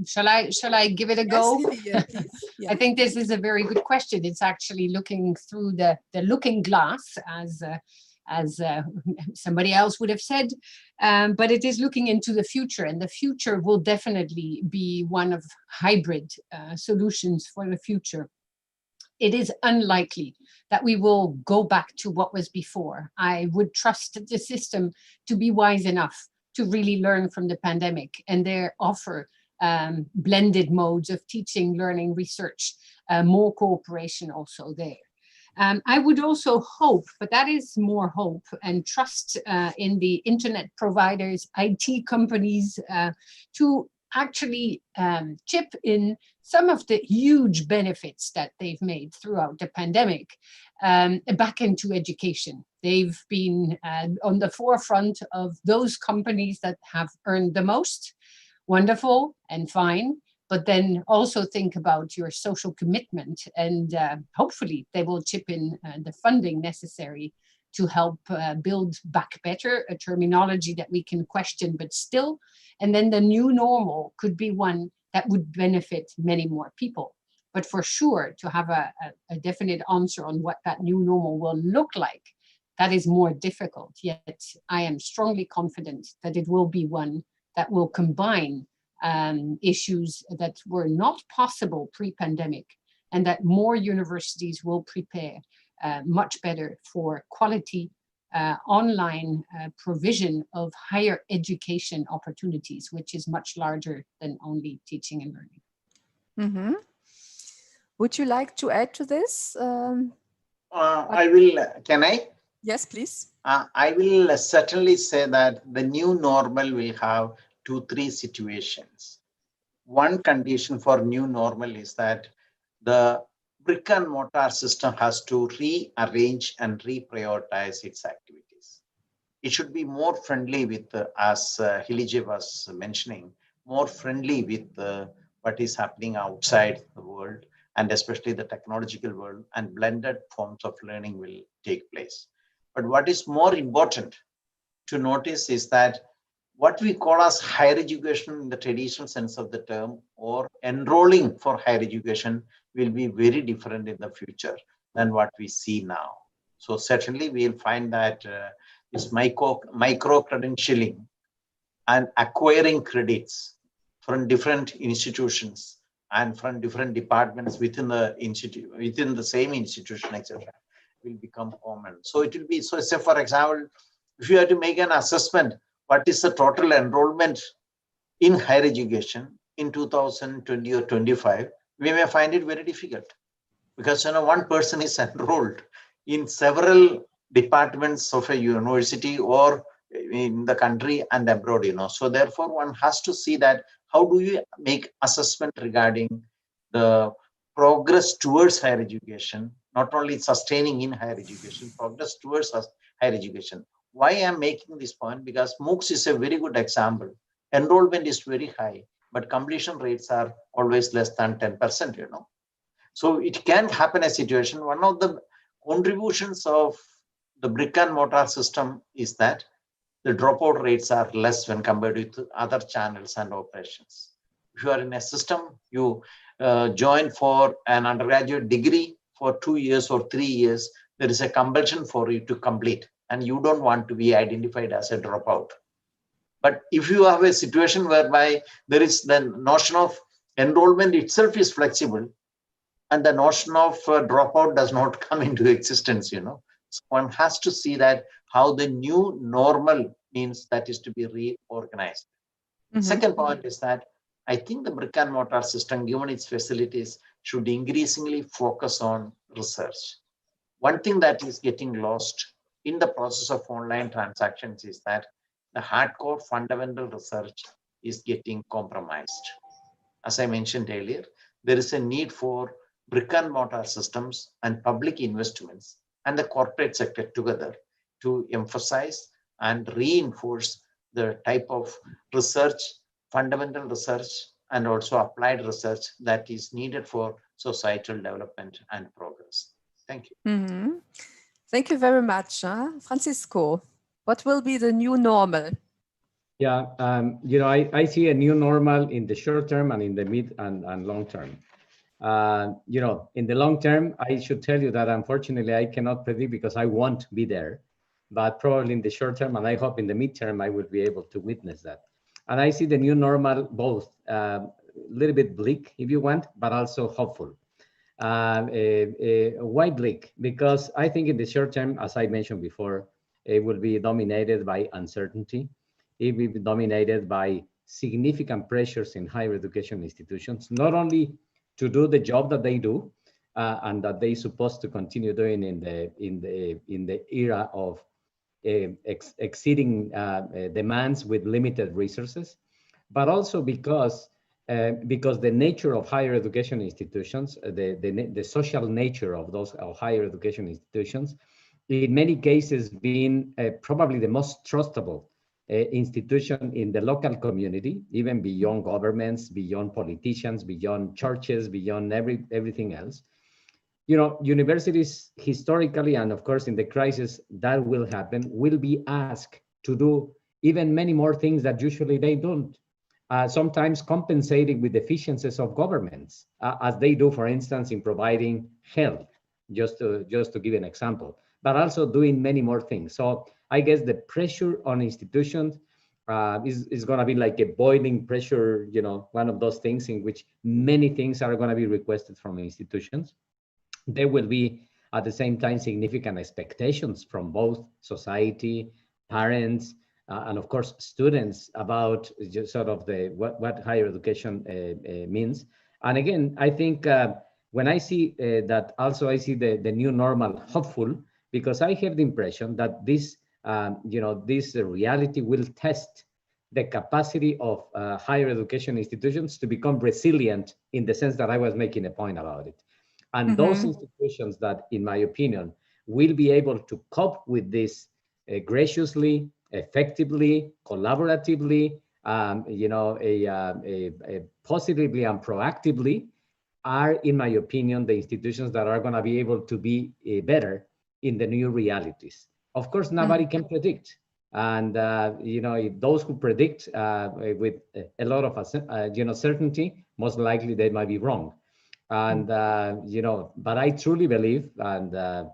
Shall I give it a go? Yes, please. Yeah. I think this is a very good question. It's actually looking through the looking glass, as somebody else would have said, but it is looking into the future, and the future will definitely be one of hybrid solutions for the future. it is unlikely that we will go back to what was before. I would trust the system to be wise enough to really learn from the pandemic and there offer blended modes of teaching, learning, research, more cooperation also there. I would also hope, but that is more hope and trust in the internet providers, IT companies to actually chip in some of the huge benefits that they've made throughout the pandemic back into education. They've been on the forefront of those companies that have earned the most. Wonderful and fine. But then also think about your social commitment and hopefully they will chip in the funding necessary to help build back better, a terminology that we can question, but still. And then the new normal could be one that would benefit many more people. But for sure, to have a definite answer on what that new normal will look like, that is more difficult. Yet I am strongly confident that it will be one that will combine issues that were not possible pre-pandemic, and that more universities will prepare much better for quality online provision of higher education opportunities, which is much larger than only teaching and learning. Mm-hmm. Would you like to add to this? I will, can I? Yes, please. I will certainly say that the new normal will have 2-3 situations. One condition for new normal is that the brick and mortar system has to rearrange and reprioritize its activities. It should be more friendly with, as Hilije was mentioning, more friendly with what is happening outside the world, and especially the technological world, and blended forms of learning will take place. But what is more important to notice is that what we call as higher education in the traditional sense of the term, or enrolling for higher education, will be very different in the future than what we see now. So certainly we'll find that this micro credentialing and acquiring credits from different institutions and from different departments within the institute, within the same institution, etc., will become common. So it will be, so say for example, if you have to make an assessment, what is the total enrollment in higher education in 2020 or 25, we may find it very difficult, because one person is enrolled in several departments of a university or in the country and abroad. So therefore one has to see that how do you make assessment regarding the progress towards higher education, not only sustaining in higher education, progress towards higher education. Why I am making this point? Because MOOCs is a very good example. Enrollment is very high, but completion rates are always less than 10%, So it can happen a situation. One of the contributions of the brick and mortar system is that the dropout rates are less when compared with other channels and operations. If you are in a system, you join for an undergraduate degree for 2 years or 3 years, there is a compulsion for you to complete, and you don't want to be identified as a dropout. But if you have a situation whereby there is the notion of enrollment itself is flexible, and the notion of dropout does not come into existence, So one has to see that how the new normal means that is to be reorganized. Mm-hmm. Second point is that I think the brick and mortar system, given its facilities, should increasingly focus on research. One thing that is getting lost in the process of online transactions is that the hardcore fundamental research is getting compromised. As I mentioned earlier, there is a need for brick and mortar systems and public investments and the corporate sector together to emphasize and reinforce the type of research, fundamental research, and also applied research that is needed for societal development and progress. Thank you. Mm-hmm. Thank you very much. Francisco, what will be the new normal? Yeah, I see a new normal in the short term and in the mid and long term. In the long term, I should tell you that unfortunately I cannot predict because I won't be there, but probably in the short term, and I hope in the midterm, I will be able to witness that. And I see the new normal both a little bit bleak, if you want, but also hopeful. Why bleak? Because I think in the short term, as I mentioned before, it will be dominated by uncertainty. It will be dominated by significant pressures in higher education institutions, not only to do the job that they do and that they're supposed to continue doing in the era of exceeding demands with limited resources, but also because the nature of higher education institutions, the social nature of those higher education institutions, in many cases being probably the most trustable institution in the local community, even beyond governments, beyond politicians, beyond churches, beyond everything else. You know, universities historically, and of course in the crisis that will happen, will be asked to do even many more things that usually they don't. Sometimes compensating with deficiencies of governments, as they do, for instance, in providing health, just to give an example, but also doing many more things. So I guess the pressure on institutions is going to be like a boiling pressure, you know, one of those things in which many things are going to be requested from institutions. There will be, at the same time, significant expectations from both society, parents, and of course, students about just sort of what higher education means. And again, I think when I see that, also I see the new normal hopeful, because I have the impression that this, this reality will test the capacity of higher education institutions to become resilient, in the sense that I was making a point about it. And those institutions that, in my opinion, will be able to cope with this graciously, effectively, collaboratively, positively and proactively, are, in my opinion, the institutions that are going to be able to be better in the new realities. Of course, nobody can predict. And, those who predict with a lot of, certainty, most likely they might be wrong. And, but I truly believe, and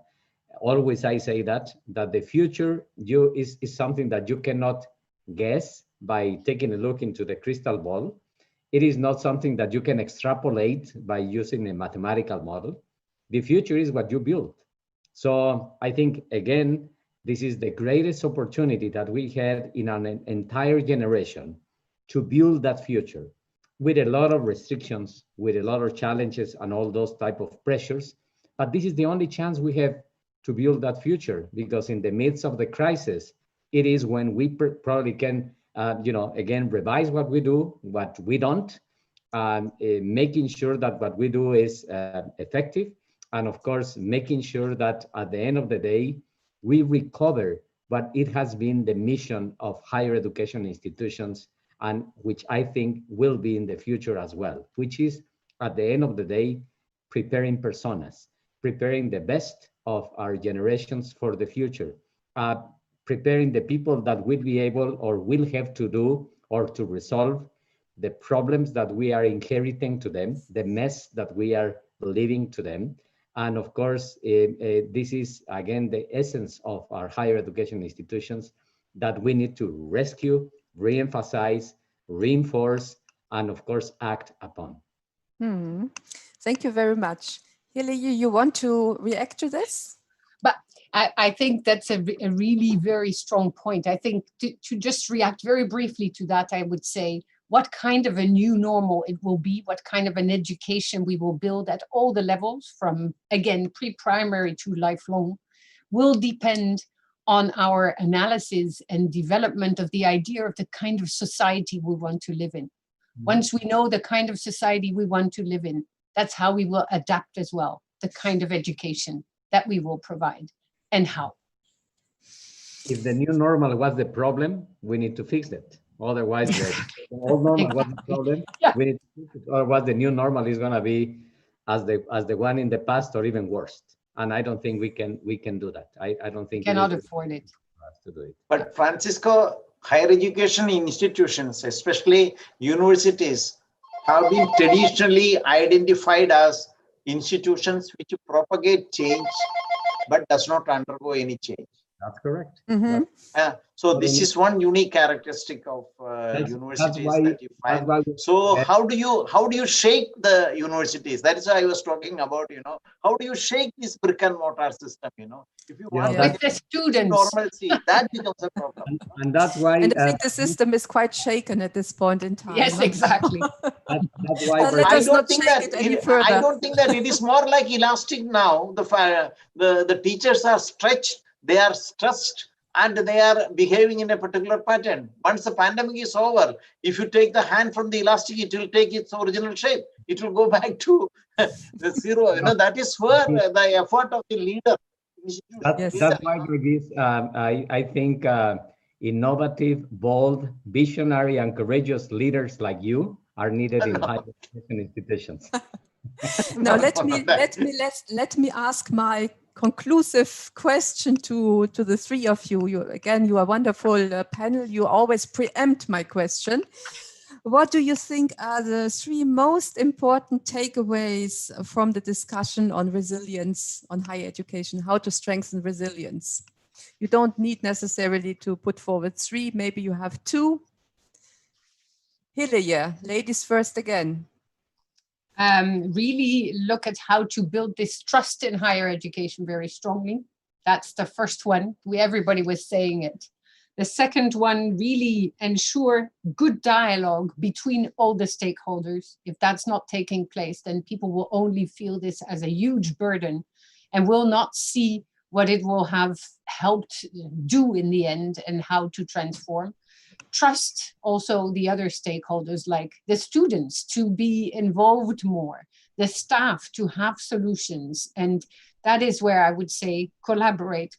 always I say that the future is something that you cannot guess by taking a look into the crystal ball. It is not something that you can extrapolate by using a mathematical model. The future is what you build. So I think, again, this is the greatest opportunity that we had in an entire generation to build that future, with a lot of restrictions, with a lot of challenges and all those type of pressures. But this is the only chance we have to build that future, because in the midst of the crisis, it is when we probably can, again, revise what we do, what we don't, making sure that what we do is effective. And of course, making sure that at the end of the day, we recover what it has been the mission of higher education institutions, and which I think will be in the future as well, which is, at the end of the day, preparing personas, preparing the best of our generations for the future, preparing the people that will be able or will have to do or to resolve the problems that we are inheriting to them, the mess that we are leaving to them. And of course, this is, again, the essence of our higher education institutions that we need to rescue, re-emphasize, reinforce, and of course, act upon. Thank you very much. Hilly, you want to react to this? But I think that's a really very strong point. I think to just react very briefly to that, I would say, what kind of a new normal it will be, what kind of an education we will build at all the levels, from, again, pre-primary to lifelong, will depend on our analysis and development of the idea of the kind of society we want to live in. Once we know the kind of society we want to live in, that's how we will adapt as well, the kind of education that we will provide and how. If the new normal was the problem, we need to fix it. Otherwise, the old normal was the problem. Yeah. We need to fix it. Otherwise, the new normal is going to be as the one in the past, or even worse. And I don't think we can do that. I don't think we cannot afford it. To do it. But Francisco, higher education institutions, especially universities, have been traditionally identified as institutions which propagate change but does not undergo any change. That's correct. Mhm. So this is one unique characteristic of That's universities why, that you that's find. why So how do you shake the universities? That is why I was talking about, how do you shake this brick and mortar system, if you want Yeah. With the students. normalcy, that becomes a problem. and that's why And I think the system is quite shaken at this point in time. Yes, exactly. that's why Let I us don't not think shake that it any I further. don't think that it is more like elastic now. The teachers are stretched, they are stressed, and they are behaving in a particular pattern. Once the pandemic is over, if you take the hand from the elastic, it will take its original shape. It will go back to the zero. That is where the effort of the leader. Yes. That's why, Gregis, I think innovative, bold, visionary, and courageous leaders like you are needed in higher education institutions. Now let me ask my conclusive question to the three of you. You are a wonderful panel. You always preempt my question. What do you think are the three most important takeaways from the discussion on resilience on higher education, how to strengthen resilience? You don't need necessarily to put forward three, maybe you have two. Hilje, ladies first again. Really look at how to build this trust in higher education very strongly. That's the first one. Everybody was saying it. The second one, really ensure good dialogue between all the stakeholders. If that's not taking place, then people will only feel this as a huge burden and will not see what it will have helped do in the end and how to transform. Trust also the other stakeholders, like the students, to be involved more, the staff to have solutions. And that is where I would say collaborate,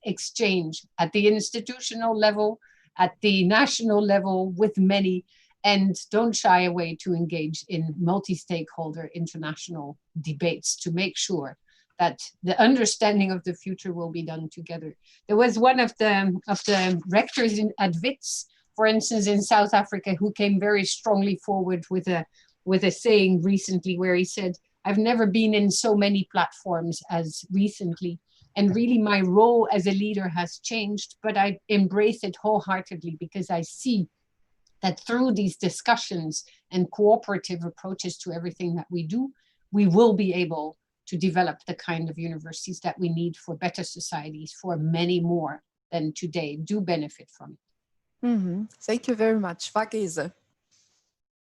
exchange at the institutional level, at the national level with many, and don't shy away to engage in multi-stakeholder international debates to make sure that the understanding of the future will be done together. There was one of the rectors at WITS, for instance, in South Africa, who came very strongly forward with a saying recently where he said, "I've never been in so many platforms as recently. And really my role as a leader has changed, but I embrace it wholeheartedly because I see that through these discussions and cooperative approaches to everything that we do, we will be able to develop the kind of universities that we need for better societies, for many more than today do benefit from it." Mm-hmm. Thank you very much. Vagese.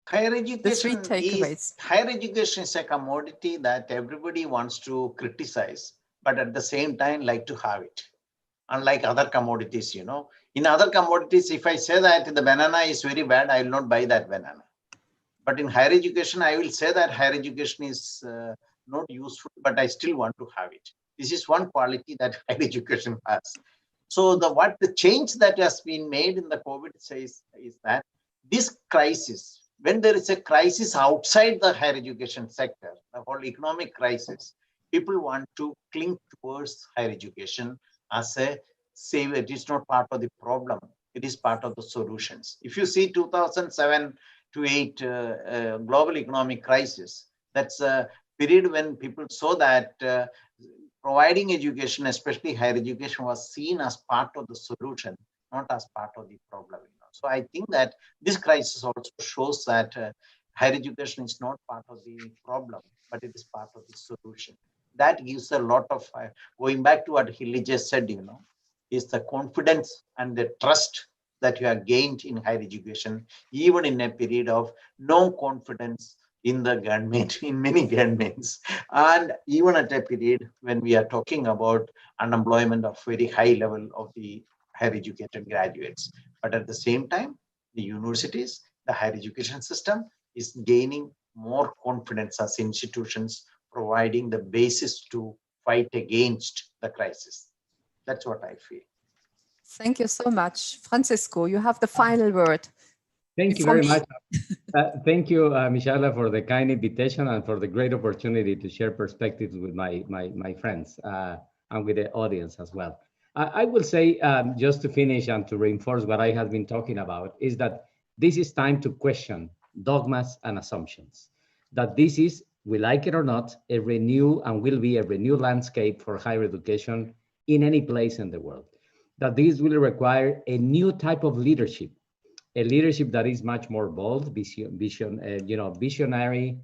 Higher The three education takeaways. is a commodity that everybody wants to criticize, but at the same time like to have it. Unlike other commodities, in other commodities, if I say that the banana is very bad, I will not buy that banana. But in higher education, I will say that higher education is not useful, but I still want to have it. This is one quality that higher education has. So the change that has been made in the COVID says is that this crisis, when there is a crisis outside the higher education sector, the whole economic crisis, people want to cling towards higher education as a savior. It is not part of the problem. It is part of the solutions. If you see 2007 to 8 global economic crisis, that's a period when people saw that providing education, especially higher education, was seen as part of the solution, not as part of the problem. So I think that this crisis also shows that higher education is not part of the problem, but it is part of the solution. That gives a lot of, going back to what Hilly just said, is the confidence and the trust that you have gained in higher education, even in a period of no confidence in the government, in many governments, and even at a period when we are talking about unemployment of very high level of the higher educated graduates. But at the same time, the universities, the higher education system is gaining more confidence as institutions, providing the basis to fight against the crisis. That's what I feel. Thank you so much. Francisco, you have the final word. Thank you very much. Thank you, Michela, for the kind invitation and for the great opportunity to share perspectives with my friends and with the audience as well. I will say, just to finish and to reinforce what I have been talking about, is that this is time to question dogmas and assumptions. That this is, we like it or not, a renew and will be a renewed landscape for higher education in any place in the world. That this will require a new type of leadership, a leadership that is much more bold, visionary,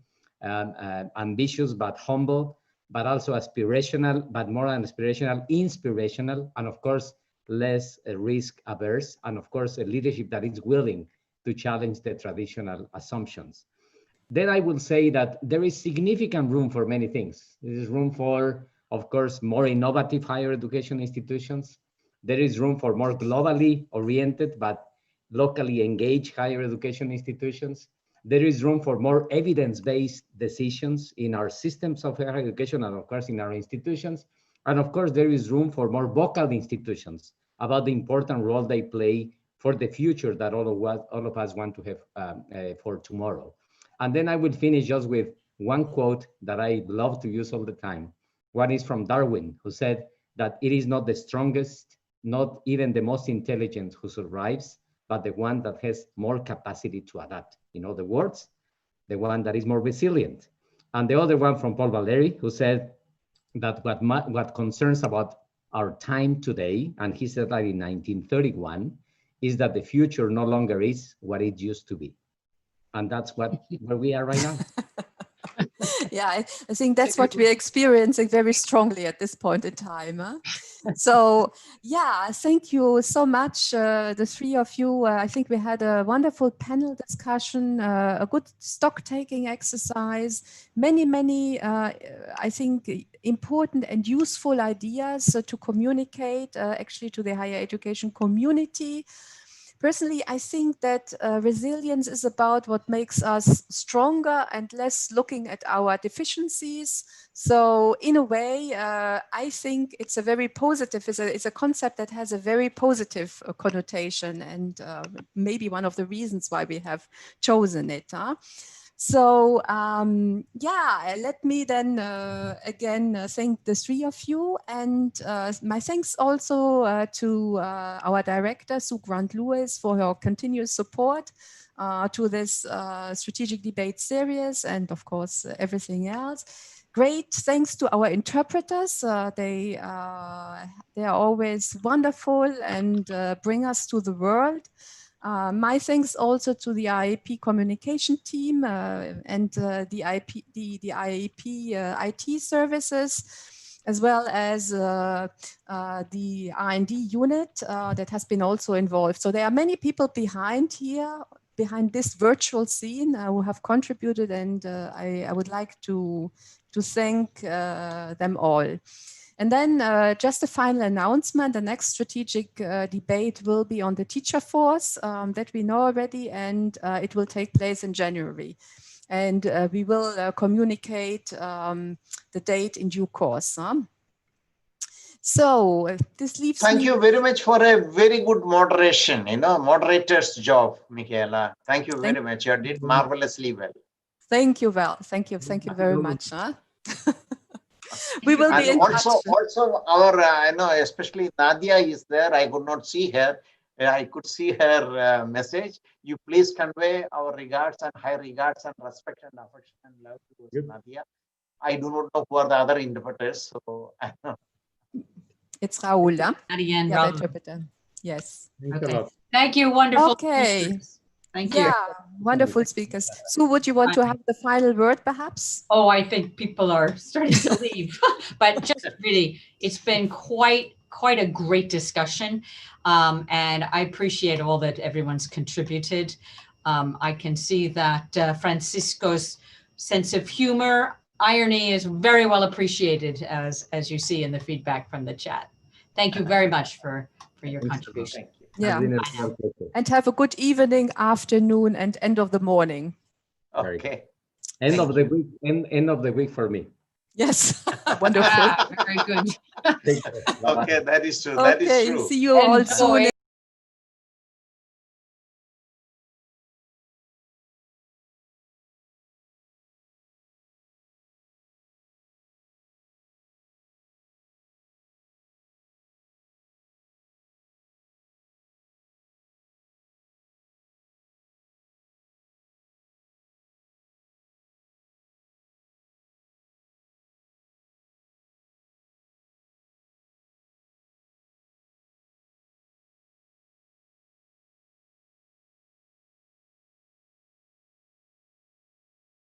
ambitious but humble, but also aspirational, but more than aspirational, inspirational, and of course, less risk averse, and of course, a leadership that is willing to challenge the traditional assumptions. Then I will say that there is significant room for many things. There is room for, of course, more innovative higher education institutions. There is room for more globally oriented, but locally engaged higher education institutions. There is room for more evidence-based decisions in our systems of higher education and of course in our institutions. And of course, there is room for more vocal institutions about the important role they play for the future that all of us want to have for tomorrow. And then I would finish just with one quote that I love to use all the time. One is from Darwin, who said that it is not the strongest, not even the most intelligent who survives, but the one that has more capacity to adapt. In other words, the one that is more resilient. And the other one from Paul Valéry, who said that what concerns about our time today, and he said that in 1931, is that the future no longer is what it used to be. And that's where we are right now. Yeah, I think that's what we're experiencing very strongly at this point in time. Huh? So, yeah, thank you so much, the three of you. I think we had a wonderful panel discussion, a good stock-taking exercise, many, I think, important and useful ideas to communicate actually to the higher education community. Personally, I think that resilience is about what makes us stronger and less looking at our deficiencies. So in a way, I think it's a very positive, it's a concept that has a very positive connotation, and maybe one of the reasons why we have chosen it. Huh? So yeah, let me then again thank the three of you, and my thanks also to our director, Sue Grant-Lewis, for her continuous support to this strategic debate series, and of course everything else. Great thanks to our interpreters. They are always wonderful and bring us to the world. My thanks also to the IIEP communication team and the IIEP IT services, as well as the R&D unit that has been also involved. So there are many people behind this virtual scene who have contributed, and I would like to thank them all. And then just a final announcement, the next strategic debate will be on the teacher force that we know already, and it will take place in January. And we will communicate the date in due course. So this leaves Thank you very much for a very good moderation, moderator's job, Michaela. Thank you very much. You did marvelously well. Thank you, Val. Thank you very much. Huh? We will be in touch. Also, our, especially Nadia is there. I could not see her. I could see her message. You please convey our regards and high regards and respect and affection and love to Nadia. I do not know who are the other interpreters, so I don't know. It's Raul. Huh? Nadia and Yeah, Raul. the interpreter. Yes. Okay. Thank you, wonderful. Okay. Speakers. Thank you. Yeah, wonderful speakers. So would you want to have the final word, perhaps? Oh, I think people are starting to leave, but just really, it's been quite a great discussion. And I appreciate all that everyone's contributed. I can see that Francisco's sense of humor, irony is very well appreciated, as you see in the feedback from the chat. Thank you very much for your contribution. Yeah, and have a good evening, afternoon, and end of the morning. Okay. End of the week for me. Yes, wonderful. Very good. Okay, that is true. Okay, that is true. see you all soon.